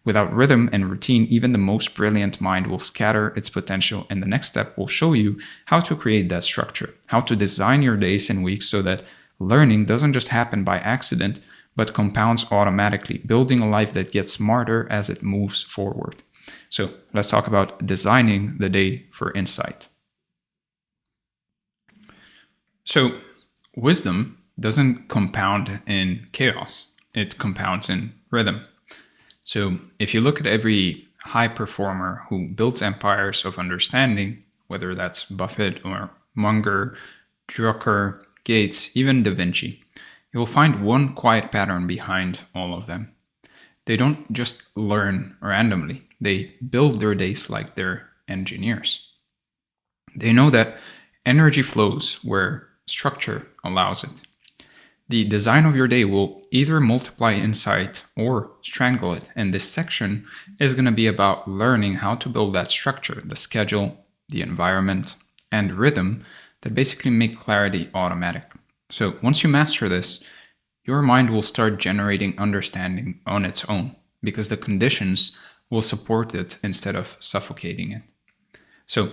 Without rhythm and routine, even the most brilliant mind will scatter its potential, and the next step will show you how to create that structure, how to design your days and weeks so that learning doesn't just happen by accident, but compounds automatically, building a life that gets smarter as it moves forward. So let's talk about designing the day for insight. So wisdom doesn't compound in chaos, it compounds in rhythm. So if you look at every high performer who builds empires of understanding, whether that's Buffett or Munger, Drucker, Gates, even Da Vinci, you'll find one quiet pattern behind all of them. They don't just learn randomly, they build their days like they're engineers. They know that energy flows where structure allows it. The design of your day will either multiply insight or strangle it. And this section is going to be about learning how to build that structure, the schedule, the environment, and rhythm that basically make clarity automatic. So once you master this, your mind will start generating understanding on its own because the conditions will support it instead of suffocating it. So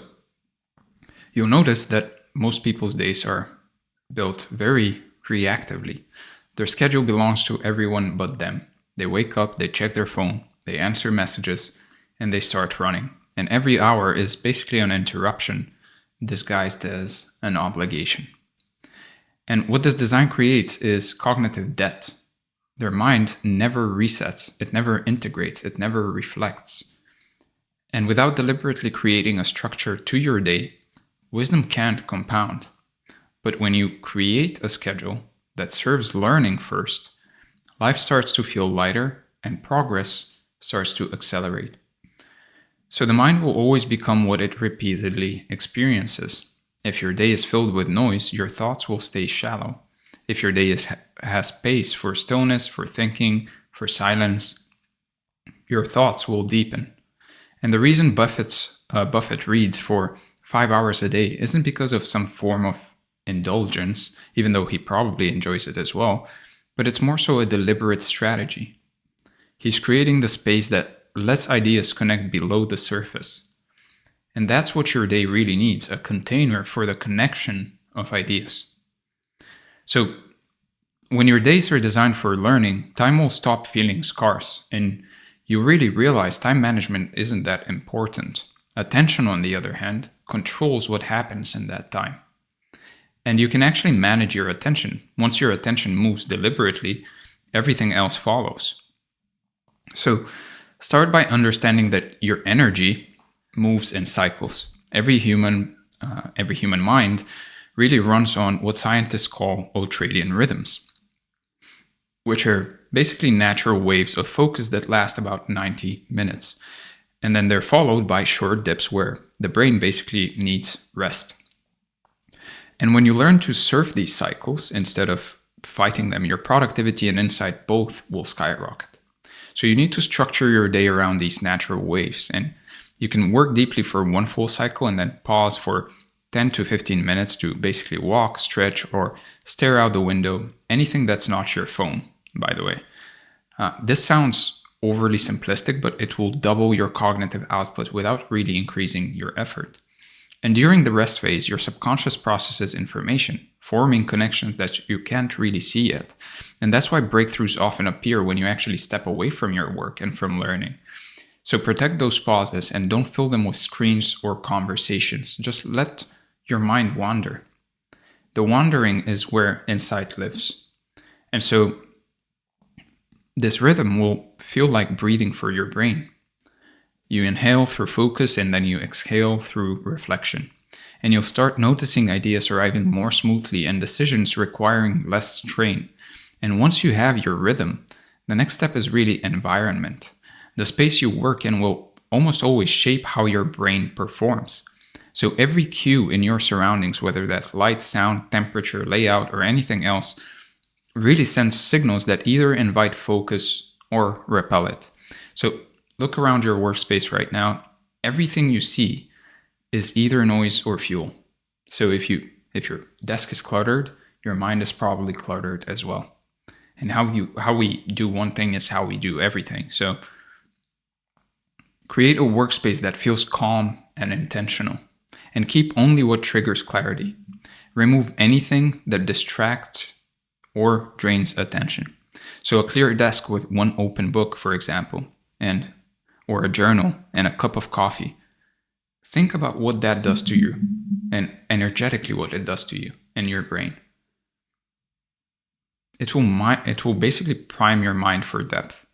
you'll notice that most people's days are built very reactively. Their schedule belongs to everyone but them. They wake up, they check their phone, they answer messages, and they start running. And every hour is basically an interruption disguised as an obligation. And what this design creates is cognitive debt. Their mind never resets, it never integrates, it never reflects. And without deliberately creating a structure to your day, wisdom can't compound. But when you create a schedule that serves learning first, life starts to feel lighter and progress starts to accelerate. So the mind will always become what it repeatedly experiences. If your day is filled with noise, your thoughts will stay shallow. If your day has space for stillness, for thinking, for silence, your thoughts will deepen. And the reason Buffett reads for 5 hours a day isn't because of some form of indulgence, even though he probably enjoys it as well, but it's more so a deliberate strategy. He's creating the space that lets ideas connect below the surface. And that's what your day really needs, a container for the connection of ideas. So when your days are designed for learning, time will stop feeling scarce, and you really realize time management isn't that important. Attention, on the other hand, controls what happens in that time. And you can actually manage your attention. Once your attention moves deliberately, everything else follows. So start by understanding that your energy moves in cycles. Every human mind really runs on what scientists call ultradian rhythms, which are basically natural waves of focus that last about 90 minutes. And then they're followed by short dips where the brain basically needs rest. And when you learn to surf these cycles instead of fighting them, your productivity and insight both will skyrocket. So you need to structure your day around these natural waves. And you can work deeply for one full cycle and then pause for 10 to 15 minutes to basically walk, stretch, or stare out the window. Anything that's not your phone, by the way. This sounds overly simplistic, but it will double your cognitive output without really increasing your effort. And during the rest phase, your subconscious processes information, forming connections that you can't really see yet. And that's why breakthroughs often appear when you actually step away from your work and from learning. So protect those pauses and don't fill them with screens or conversations. Just let your mind wander. The wandering is where insight lives. And so this rhythm will feel like breathing for your brain. You inhale through focus and then you exhale through reflection. And you'll start noticing ideas arriving more smoothly and decisions requiring less strain. And once you have your rhythm, the next step is really environment. The space you work in will almost always shape how your brain performs. So every cue in your surroundings, whether that's light, sound, temperature, layout, or anything else, really sends signals that either invite focus or repel it. So look around your workspace right now. Everything you see is either noise or fuel. So if your desk is cluttered, your mind is probably cluttered as well. And how we do one thing is how we do everything. So Create a workspace that feels calm and intentional, and keep only what triggers clarity. Remove anything that distracts or drains attention. So a clear desk with one open book, for example, or a journal and a cup of coffee. Think about what that does to you, and energetically what it does to you and your brain. It will basically prime your mind for depth.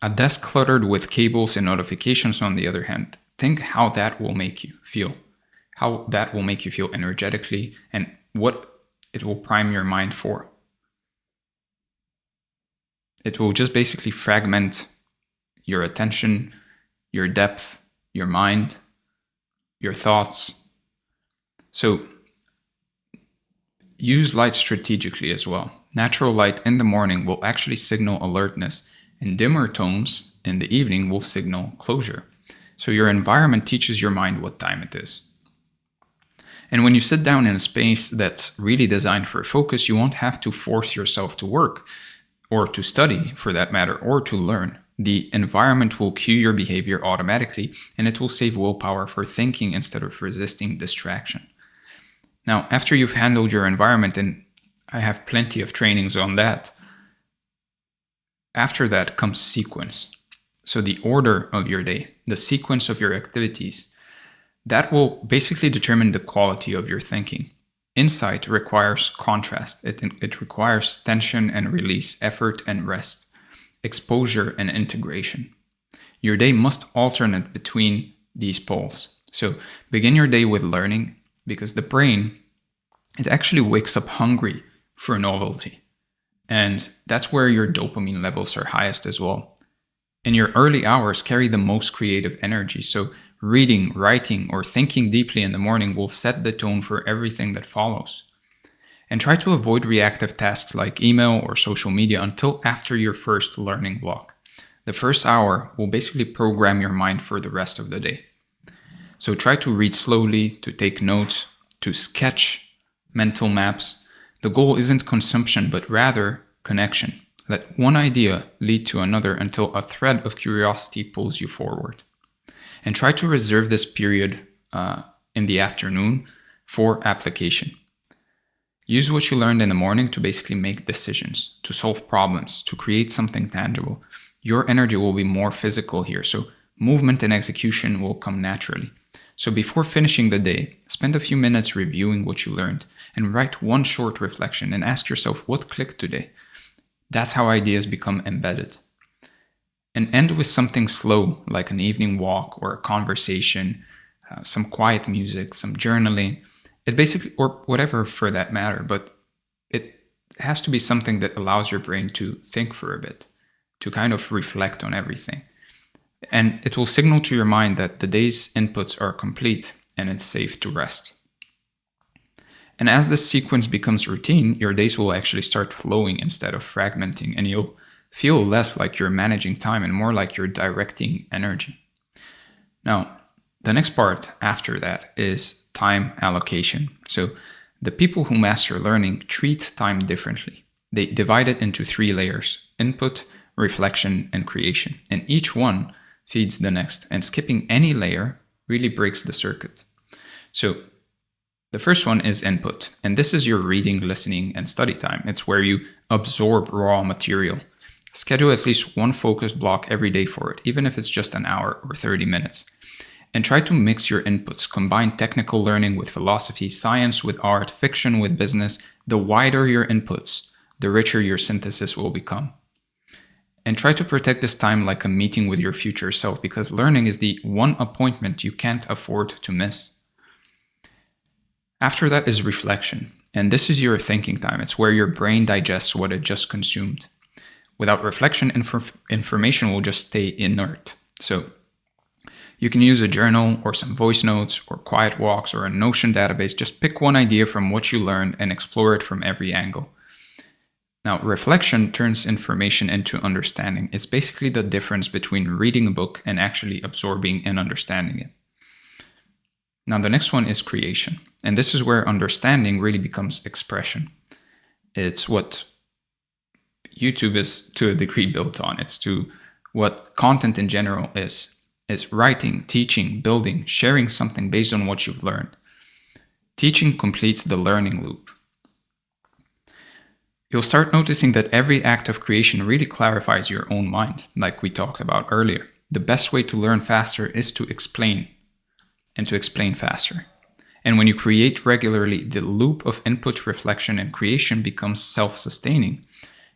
A desk cluttered with cables and notifications, on the other hand, think how that will make you feel. How that will make you feel energetically and what it will prime your mind for. It will just basically fragment your attention, your depth, your mind, your thoughts. So use light strategically as well. Natural light in the morning will actually signal alertness, and dimmer tones in the evening will signal closure. So your environment teaches your mind what time it is. And when you sit down in a space that's really designed for focus, you won't have to force yourself to work, or to study for that matter, or to learn. The environment will cue your behavior automatically, and it will save willpower for thinking instead of resisting distraction. Now, after you've handled your environment, and I have plenty of trainings on that, after that comes sequence. So the order of your day, the sequence of your activities, that will basically determine the quality of your thinking. Insight requires contrast. It requires tension and release, effort and rest, exposure and integration. Your day must alternate between these poles. So begin your day with learning, because the brain, it actually wakes up hungry for novelty. And that's where your dopamine levels are highest as well. And your early hours carry the most creative energy. So reading, writing, or thinking deeply in the morning will set the tone for everything that follows. And try to avoid reactive tasks like email or social media until after your first learning block. The first hour will basically program your mind for the rest of the day. So try to read slowly, to take notes, to sketch mental maps. The goal isn't consumption, but rather connection. Let one idea lead to another until a thread of curiosity pulls you forward. And try to reserve this period in the afternoon for application. Use what you learned in the morning to basically make decisions, to solve problems, to create something tangible. Your energy will be more physical here, so movement and execution will come naturally. So before finishing the day, spend a few minutes reviewing what you learned and write one short reflection and ask yourself what clicked today. That's how ideas become embedded. And end with something slow, like an evening walk or a conversation, some quiet music, some journaling. It basically, or whatever for that matter, but it has to be something that allows your brain to think for a bit, to kind of reflect on everything. And it will signal to your mind that the day's inputs are complete and it's safe to rest. And as this sequence becomes routine, your days will actually start flowing instead of fragmenting, and you'll feel less like you're managing time and more like you're directing energy. Now, the next part after that is time allocation. So the people who master learning treat time differently. They divide it into 3 layers: input, reflection, and creation. And each one feeds the next, and skipping any layer really breaks the circuit. So the first one is input, and this is your reading, listening, and study time. It's where you absorb raw material. Schedule at least one focused block every day for it, even if it's just an hour or 30 minutes. And try to mix your inputs. Combine technical learning with philosophy, science with art, fiction with business. The wider your inputs, the richer your synthesis will become. And try to protect this time like a meeting with your future self, because learning is the one appointment you can't afford to miss. After that is reflection. And this is your thinking time. It's where your brain digests what it just consumed. Without reflection, information will just stay inert. So you can use a journal or some voice notes or quiet walks or a Notion database. Just pick one idea from what you learned and explore it from every angle. Now, reflection turns information into understanding. It's basically the difference between reading a book and actually absorbing and understanding it. Now, the next one is creation. And this is where understanding really becomes expression. It's what YouTube is to a degree built on. It's to what content in general is. is writing, teaching, building, sharing something based on what you've learned. Teaching completes the learning loop. You'll start noticing that every act of creation really clarifies your own mind, like we talked about earlier. The best way to learn faster is to explain, and to explain faster. And when you create regularly, the loop of input, reflection, and creation becomes self-sustaining.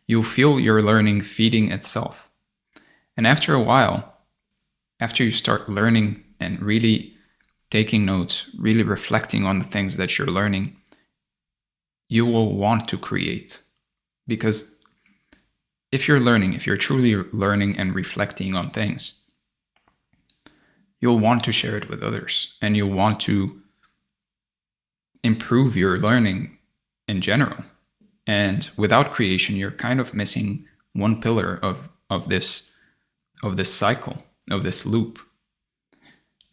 You'll feel your learning feeding itself. And after a while, after you start learning and really taking notes, really reflecting on the things that you're learning, you will want to create. Because if you're truly learning and reflecting on things, you'll want to share it with others, and you'll want to improve your learning in general. And without creation, you're kind of missing one pillar of this cycle, of this loop.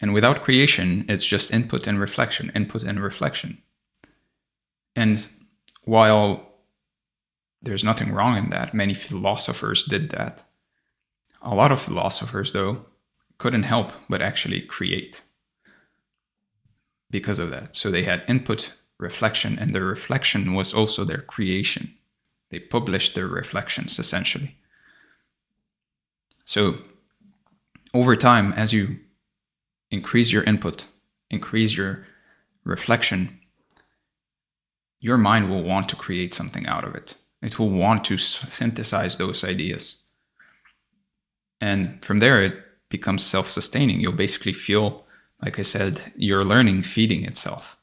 And without creation, it's just input and reflection, input and reflection. And while there's nothing wrong in that, many philosophers did that. A lot of philosophers, though, couldn't help but actually create because of that. So they had input, reflection, and their reflection was also their creation. They published their reflections, essentially. So over time, as you increase your input, increase your reflection, your mind will want to create something out of it. It will want to synthesize those ideas. And from there, it becomes self-sustaining. You'll basically feel, like I said, your learning feeding itself.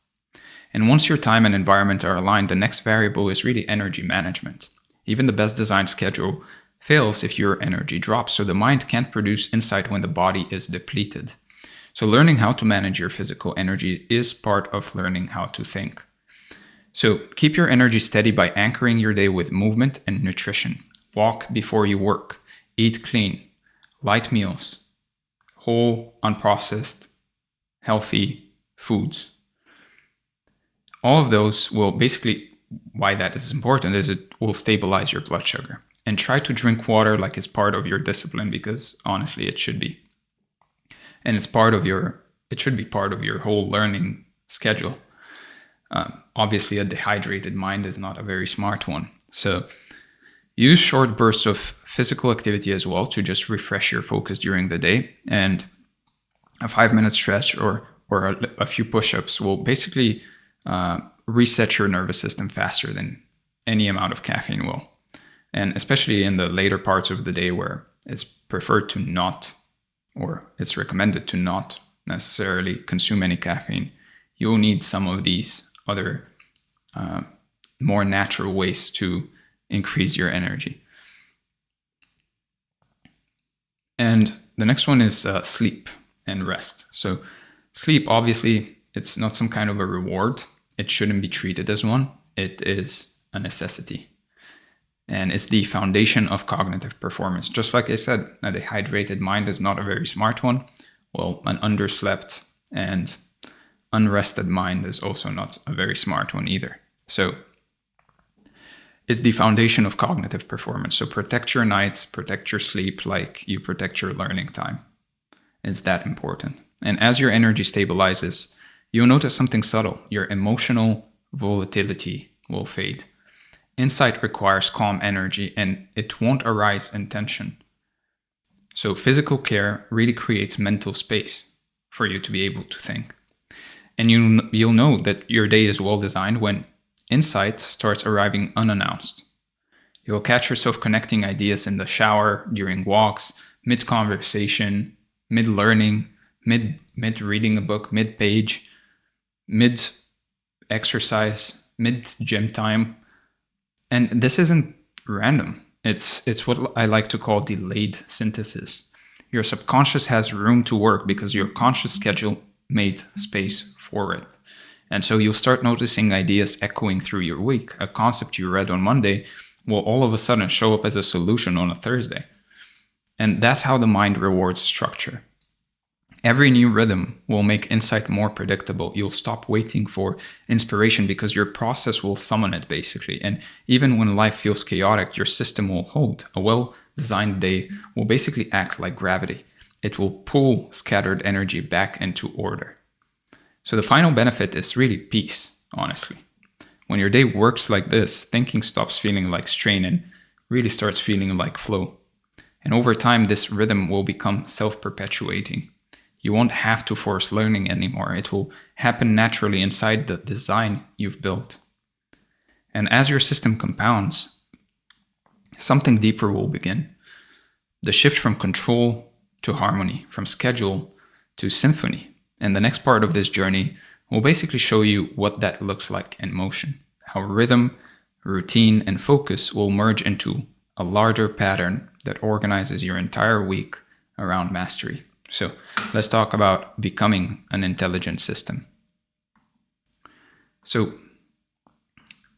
And once your time and environment are aligned, the next variable is really energy management. Even the best designed schedule fails if your energy drops, so the mind can't produce insight when the body is depleted. So learning how to manage your physical energy is part of learning how to think. So keep your energy steady by anchoring your day with movement and nutrition. Walk before you work. Eat clean. Light meals. Whole, unprocessed, healthy foods. All of those will basically, why that is important is it will stabilize your blood sugar. And try to drink water like it's part of your discipline, because honestly it should be. And it should be part of your whole learning schedule. Obviously a dehydrated mind is not a very smart one. So use short bursts of physical activity as well to just refresh your focus during the day. And a 5-minute stretch or a few push-ups will basically reset your nervous system faster than any amount of caffeine will. And especially in the later parts of the day where it's preferred to not, or it's recommended to not necessarily consume any caffeine, you'll need some of these other more natural ways to increase your energy. And the next one is sleep and rest. So sleep, obviously, it's not some kind of a reward. It shouldn't be treated as one. It is a necessity. And it's the foundation of cognitive performance. Just like I said, a dehydrated mind is not a very smart one. Well, an underslept and unrested mind is also not a very smart one either. So it's the foundation of cognitive performance. So protect your nights, protect your sleep like you protect your learning time. It's that important. And as your energy stabilizes, you'll notice something subtle. Your emotional volatility will fade. Insight requires calm energy, and it won't arise in tension. So physical care really creates mental space for you to be able to think. And you'll know that your day is well designed when insight starts arriving unannounced. You'll catch yourself connecting ideas in the shower, during walks, mid-conversation, mid-learning, mid-reading a book, mid-page, mid-exercise, mid-gym time. And this isn't random. It's what I like to call delayed synthesis. Your subconscious has room to work because your conscious schedule made space for it. And so you'll start noticing ideas echoing through your week. A concept you read on Monday will all of a sudden show up as a solution on a Thursday. And that's how the mind rewards structure. Every new rhythm will make insight more predictable. You'll stop waiting for inspiration because your process will summon it, basically. And even when life feels chaotic, your system will hold. A well-designed day will basically act like gravity. It will pull scattered energy back into order. So the final benefit is really peace, honestly. When your day works like this, thinking stops feeling like strain and really starts feeling like flow. And over time, this rhythm will become self-perpetuating. You won't have to force learning anymore. It will happen naturally inside the design you've built. And as your system compounds, something deeper will begin. The shift from control to harmony, from schedule to symphony. And the next part of this journey will basically show you what that looks like in motion, how rhythm, routine, and focus will merge into a larger pattern that organizes your entire week around mastery. So let's talk about becoming an intelligent system. So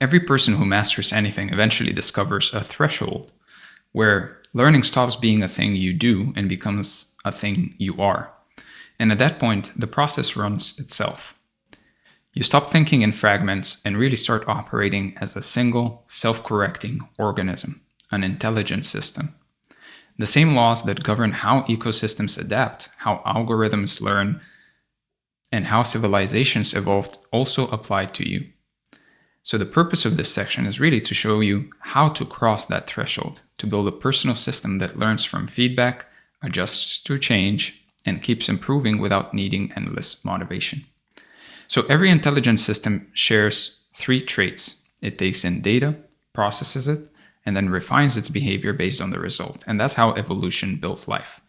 every person who masters anything eventually discovers a threshold where learning stops being a thing you do and becomes a thing you are. And at that point, the process runs itself. You stop thinking in fragments and really start operating as a single, self-correcting organism, an intelligent system. The same laws that govern how ecosystems adapt, how algorithms learn, and how civilizations evolved also apply to you. So the purpose of this section is really to show you how to cross that threshold, to build a personal system that learns from feedback, adjusts to change, and keeps improving without needing endless motivation. So every intelligent system shares 3 traits. It takes in data, processes it, and then refines its behavior based on the result. And that's how evolution built life.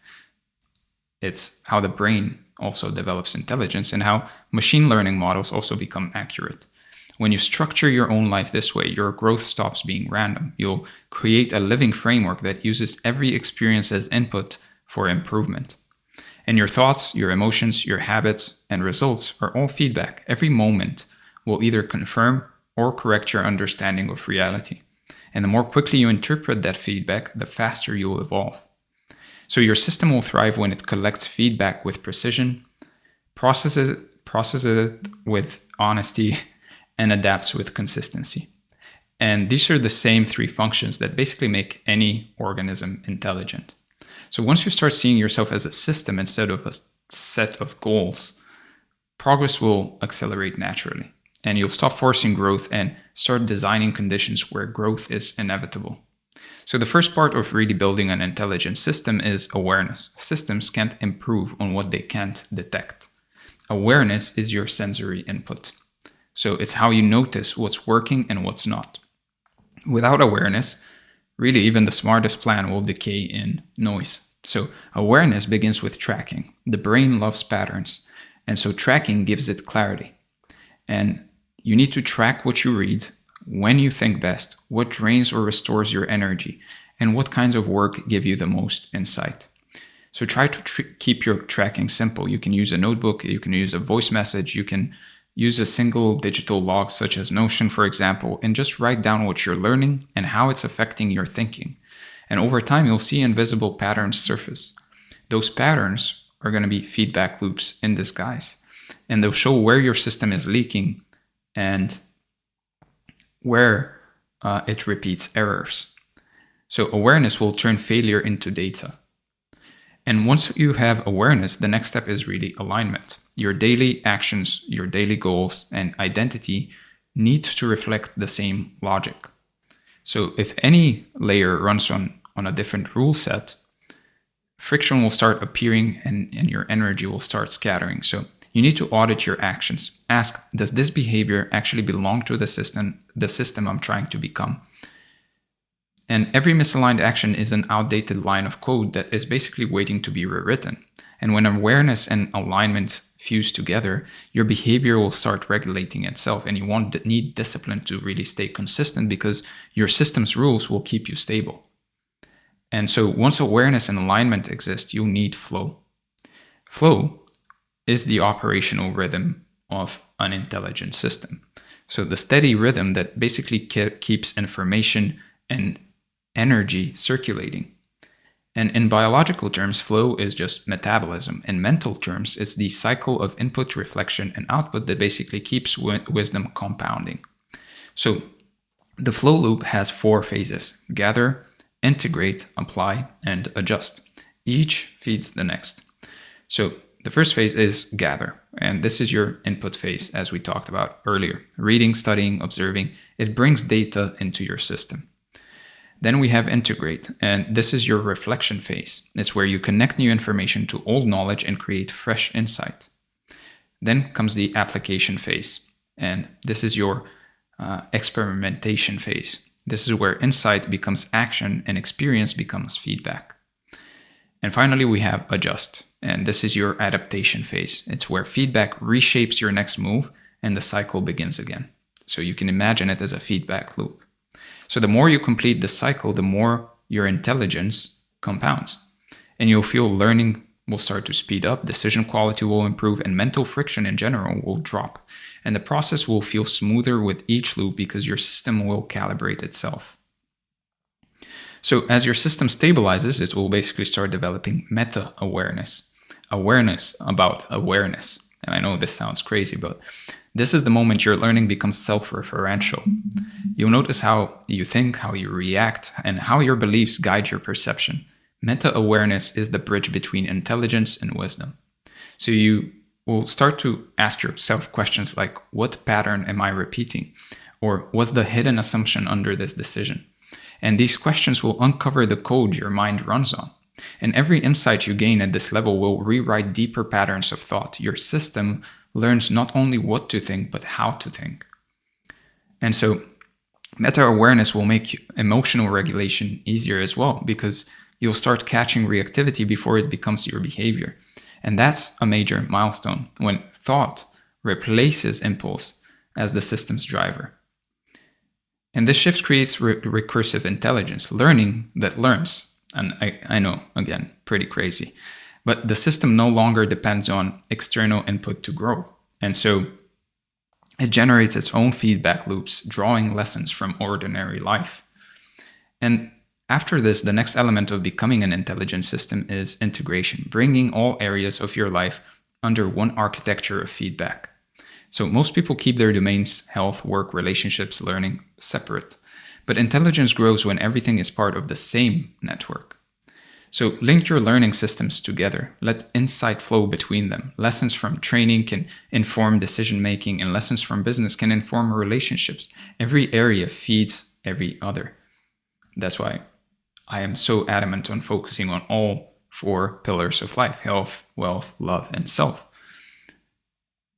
It's how the brain also develops intelligence and how machine learning models also become accurate. When you structure your own life this way, your growth stops being random. You'll create a living framework that uses every experience as input for improvement. And your thoughts, your emotions, your habits, and results are all feedback. Every moment will either confirm or correct your understanding of reality. And the more quickly you interpret that feedback, the faster you'll evolve. So your system will thrive when it collects feedback with precision, processes it with honesty, and adapts with consistency. And these are the same 3 functions that basically make any organism intelligent. So once you start seeing yourself as a system instead of a set of goals, progress will accelerate naturally. And you'll stop forcing growth and start designing conditions where growth is inevitable. So the first part of really building an intelligent system is awareness. Systems can't improve on what they can't detect. Awareness is your sensory input. So it's how you notice what's working and what's not. Without awareness, really even the smartest plan will decay in noise. So awareness begins with tracking. The brain loves patterns, and so tracking gives it clarity. And you need to track what you read, when you think best, what drains or restores your energy, and what kinds of work give you the most insight. So try to keep your tracking simple. You can use a notebook, you can use a voice message, you can use a single digital log such as Notion, for example, and just write down what you're learning and how it's affecting your thinking. And over time, you'll see invisible patterns surface. Those patterns are going to be feedback loops in disguise, and they'll show where your system is leaking and where it repeats errors. So awareness will turn failure into data. And once you have awareness, the next step is really alignment. Your daily actions, your daily goals, and identity need to reflect the same logic. So if any layer runs on a different rule set, friction will start appearing and your energy will start scattering. So you need to audit your actions. Ask, does this behavior actually belong to the system I'm trying to become? And every misaligned action is an outdated line of code that is basically waiting to be rewritten. And when awareness and alignment fuse together, your behavior will start regulating itself, and you won't need discipline to really stay consistent because your system's rules will keep you stable. And so once awareness and alignment exist, you'll need flow. Flow is the operational rhythm of an intelligent system. So the steady rhythm that basically keeps information and energy circulating. And in biological terms, flow is just metabolism. In mental terms, it's the cycle of input, reflection, and output that basically keeps wisdom compounding. So the flow loop has 4 phases: gather, integrate, apply, and adjust. Each feeds the next. So the first phase is gather, and this is your input phase, as we talked about earlier. Reading, studying, observing, it brings data into your system. Then we have integrate, and this is your reflection phase. It's where you connect new information to old knowledge and create fresh insight. Then comes the application phase, and this is your experimentation phase. This is where insight becomes action and experience becomes feedback. And finally, we have adjust, and this is your adaptation phase. It's where feedback reshapes your next move and the cycle begins again. So you can imagine it as a feedback loop. So the more you complete the cycle, the more your intelligence compounds, and you'll feel learning will start to speed up, decision quality will improve, and mental friction in general will drop. And the process will feel smoother with each loop because your system will calibrate itself. So as your system stabilizes, it will basically start developing meta-awareness, awareness about awareness. And I know this sounds crazy, but this is the moment your learning becomes self-referential. You'll notice how you think, how you react, and how your beliefs guide your perception. Meta-awareness is the bridge between intelligence and wisdom. So you will start to ask yourself questions like, what pattern am I repeating? Or what's the hidden assumption under this decision? And these questions will uncover the code your mind runs on. And every insight you gain at this level will rewrite deeper patterns of thought. Your system learns not only what to think, but how to think. And so meta-awareness will make emotional regulation easier as well, because you'll start catching reactivity before it becomes your behavior. And that's a major milestone, when thought replaces impulse as the system's driver. And this shift creates recursive intelligence, learning that learns. And I know, again, pretty crazy. But the system no longer depends on external input to grow. And so it generates its own feedback loops, drawing lessons from ordinary life. And after this, the next element of becoming an intelligent system is integration, bringing all areas of your life under one architecture of feedback. So most people keep their domains, health, work, relationships, learning, separate. But intelligence grows when everything is part of the same network. So link your learning systems together. Let insight flow between them. Lessons from training can inform decision-making, and lessons from business can inform relationships. Every area feeds every other. That's why I am so adamant on focusing on all 4 pillars of life: health, wealth, love, and self.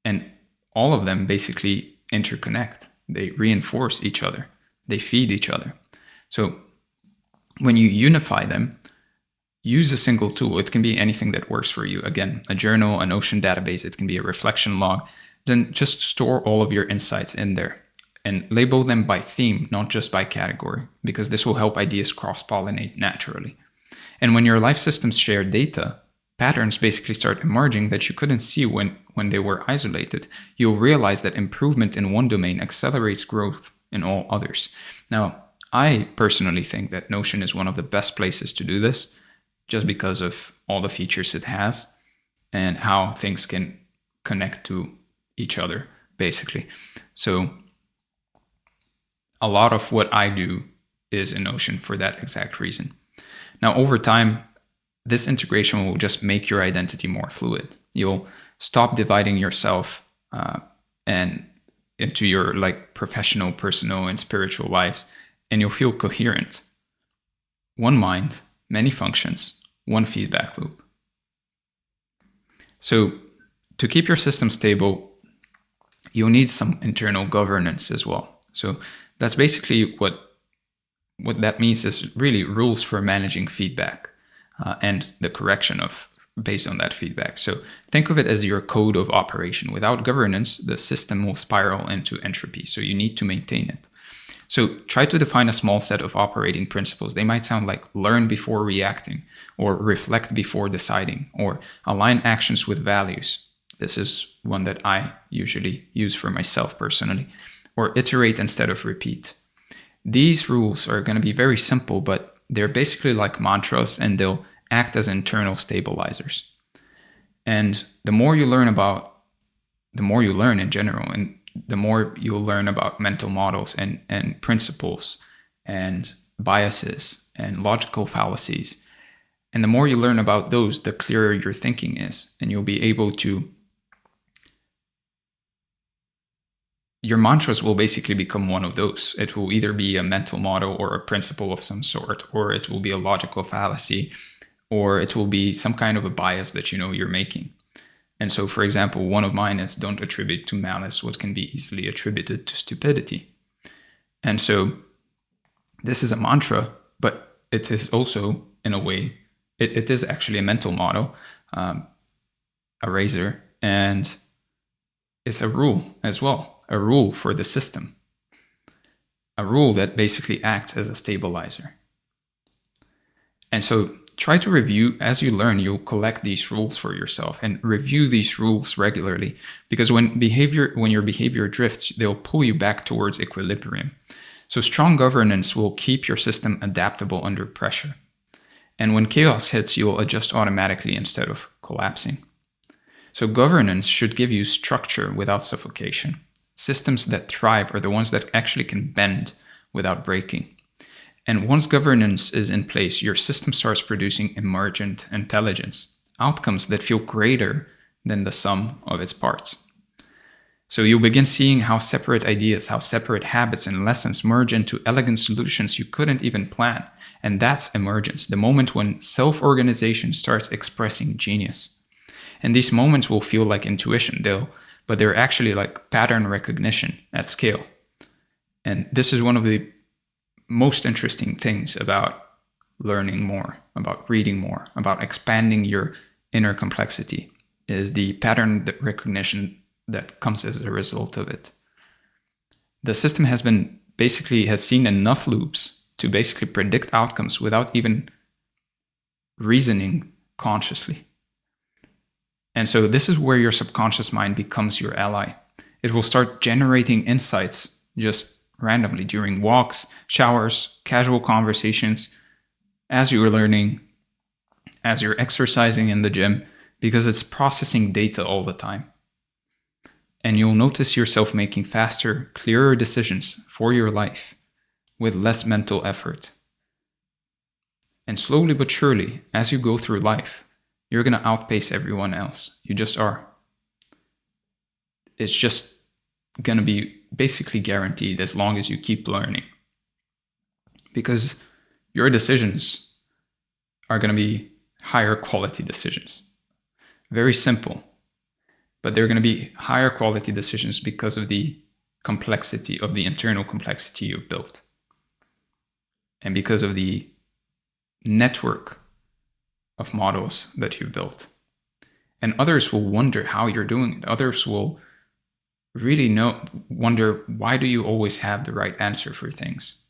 And all of them basically interconnect. They reinforce each other. They feed each other. So when you unify them, use a single tool. It can be anything that works for you. Again, a journal, a Notion database, it can be a reflection log. Then just store all of your insights in there and label them by theme, not just by category, because this will help ideas cross-pollinate naturally. And when your life systems share data, patterns basically start emerging that you couldn't see when they were isolated. You'll realize that improvement in one domain accelerates growth in all others. Now, I personally think that Notion is one of the best places to do this, just because of all the features it has and how things can connect to each other, basically. So a lot of what I do is in Notion for that exact reason. Now, over time, this integration will just make your identity more fluid. You'll stop dividing yourself and into your professional, personal, and spiritual lives, and you'll feel coherent. One mind, many functions, one feedback loop. So to keep your system stable, you'll need some internal governance as well. So that's basically what that means, is really rules for managing feedback and the correction of based on that feedback. So think of it as your code of operation. Without governance, the system will spiral into entropy. So you need to maintain it. So try to define a small set of operating principles. They might sound like learn before reacting, or reflect before deciding, or align actions with values. This is one that I usually use for myself personally, or iterate instead of repeat. These rules are going to be very simple, but they're basically like mantras, and they'll act as internal stabilizers. And the more you learn in general, and the more you'll learn about mental models and principles and biases and logical fallacies, And the more you learn about those, the clearer your thinking is. And you'll be able to, your mantras will basically become one of those. It will either be a mental model or a principle of some sort, or it will be a logical fallacy, or it will be some kind of a bias that you know you're making. And so, for example, one of mine is don't attribute to malice what can be easily attributed to stupidity. And so this is a mantra, but it is also, in a way, it is actually a mental model, a razor, and it's a rule as well, a rule for the system, a rule that basically acts as a stabilizer. And so try to review, as you learn, you'll collect these rules for yourself and review these rules regularly, because when your behavior drifts, they'll pull you back towards equilibrium. So strong governance will keep your system adaptable under pressure. And when chaos hits, you'll adjust automatically instead of collapsing. So governance should give you structure without suffocation. Systems that thrive are the ones that actually can bend without breaking. And once governance is in place, your system starts producing emergent intelligence, outcomes that feel greater than the sum of its parts. So you'll begin seeing how separate ideas, how separate habits and lessons merge into elegant solutions you couldn't even plan. And that's emergence, the moment when self-organization starts expressing genius. And these moments will feel like intuition, but they're actually like pattern recognition at scale. And this is one of the most interesting things about learning more, about reading more, about expanding your inner complexity, is the pattern recognition that comes as a result of it. The system has seen enough loops to basically predict outcomes without even reasoning consciously. And so this is where your subconscious mind becomes your ally. It will start generating insights just randomly during walks, showers, casual conversations, as you are learning, as you're exercising in the gym, because it's processing data all the time. And you'll notice yourself making faster, clearer decisions for your life with less mental effort. And slowly but surely, as you go through life, you're going to outpace everyone else. You just are. It's just going to be basically guaranteed as long as you keep learning. Because your decisions are going to be higher quality decisions. Very simple. But they're going to be higher quality decisions because of the complexity, of the internal complexity you've built. And because of the network of models that you've built. And others will wonder how you're doing it. Others will really wonder, why do you always have the right answer for things?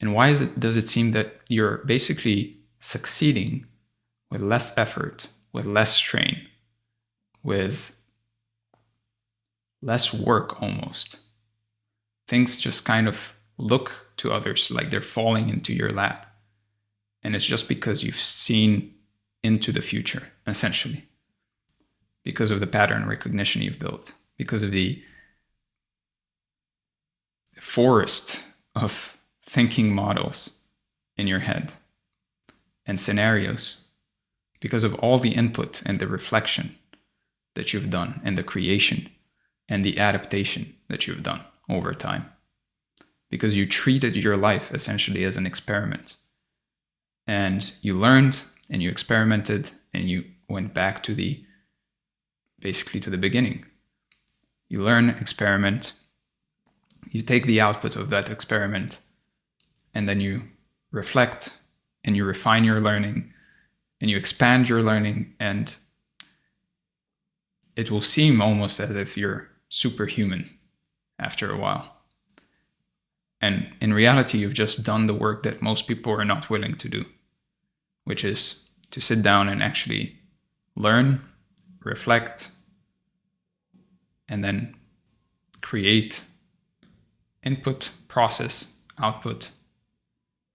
And why does it seem that you're basically succeeding with less effort, with less strain, with less work almost? Things just kind of look to others like they're falling into your lap. And it's just because you've seen into the future, essentially. Because of the pattern recognition you've built. Because of the forest of thinking models in your head and scenarios. Because of all the input and the reflection that you've done and the creation and the adaptation that you've done over time. Because you treated your life essentially as an experiment. And you learned and you experimented and you went back to the beginning. You learn, experiment, you take the output of that experiment, and then you reflect and you refine your learning and you expand your learning, and it will seem almost as if you're superhuman after a while. And in reality, you've just done the work that most people are not willing to do, which is to sit down and actually learn, reflect, and then create input, process, output,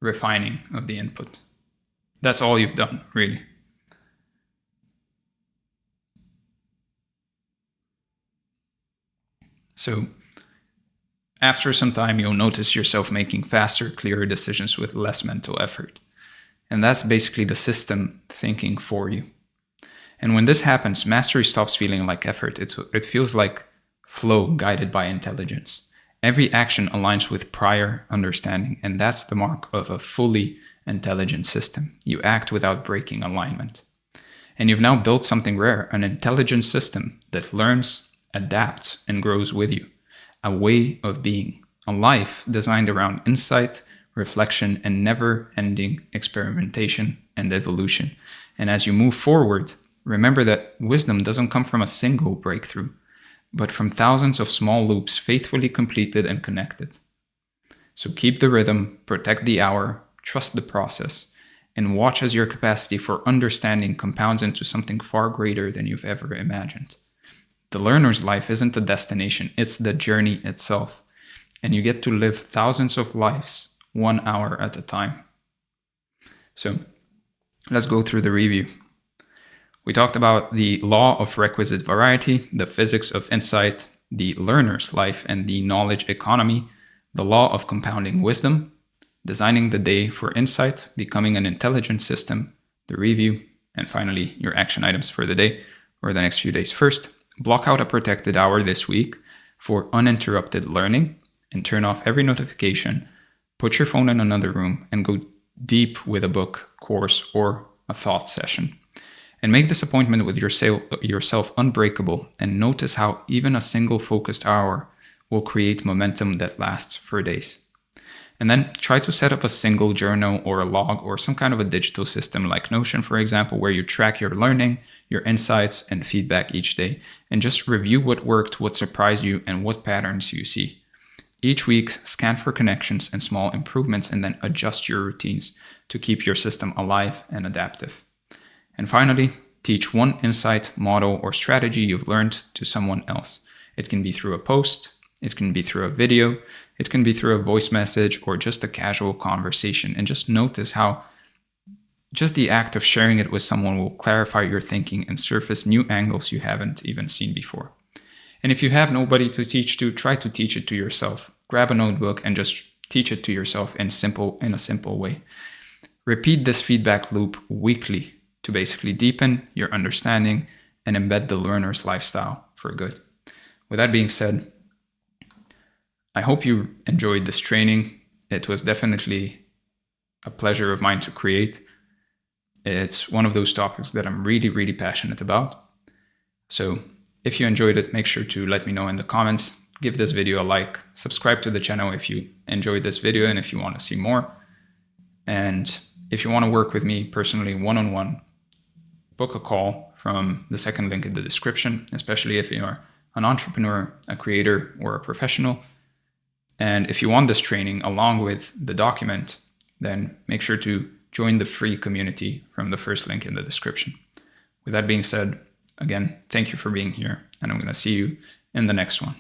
refining of the input. That's all you've done, really. So after some time, you'll notice yourself making faster, clearer decisions with less mental effort. And that's basically the system thinking for you. And when this happens, mastery stops feeling like effort. It feels like flow guided by intelligence. Every action aligns with prior understanding, and that's the mark of a fully intelligent system. You act without breaking alignment. And you've now built something rare, an intelligent system that learns, adapts, and grows with you. A way of being, a life designed around insight, reflection, and never-ending experimentation and evolution. And as you move forward, remember that wisdom doesn't come from a single breakthrough, but from thousands of small loops faithfully completed and connected. So keep the rhythm, protect the hour, trust the process, and watch as your capacity for understanding compounds into something far greater than you've ever imagined. The learner's life isn't a destination, it's the journey itself. And you get to live thousands of lives 1 hour at a time. So let's go through the review. We talked about the law of requisite variety, the physics of insight, the learner's life, and the knowledge economy, the law of compounding wisdom, designing the day for insight, becoming an intelligent system, the review, and finally your action items for the day or the next few days. First, block out a protected hour this week for uninterrupted learning and turn off every notification. Put your phone in another room and go deep with a book, course, or a thought session. And make this appointment with yourself unbreakable, and notice how even a single focused hour will create momentum that lasts for days. And then try to set up a single journal or a log or some kind of a digital system like Notion, for example, where you track your learning, your insights, and feedback each day. And just review what worked, what surprised you, and what patterns you see. Each week, scan for connections and small improvements, and then adjust your routines to keep your system alive and adaptive. And finally, teach one insight, model, or strategy you've learned to someone else. It can be through a post, it can be through a video, it can be through a voice message, or just a casual conversation. And just notice how just the act of sharing it with someone will clarify your thinking and surface new angles you haven't even seen before. And if you have nobody to teach to, try to teach it to yourself. Grab a notebook and just teach it to yourself in a simple way. Repeat this feedback loop weekly to basically deepen your understanding and embed the learner's lifestyle for good. With that being said, I hope you enjoyed this training. It was definitely a pleasure of mine to create. It's one of those topics that I'm really, really passionate about. So if you enjoyed it, make sure to let me know in the comments. Give this video a like. Subscribe to the channel if you enjoyed this video and if you want to see more. And if you want to work with me personally, one-on-one, book a call from the second link in the description, especially if you are an entrepreneur, a creator, or a professional. And if you want this training along with the document, then make sure to join the free community from the first link in the description. With that being said, again, thank you for being here, and I'm going to see you in the next one.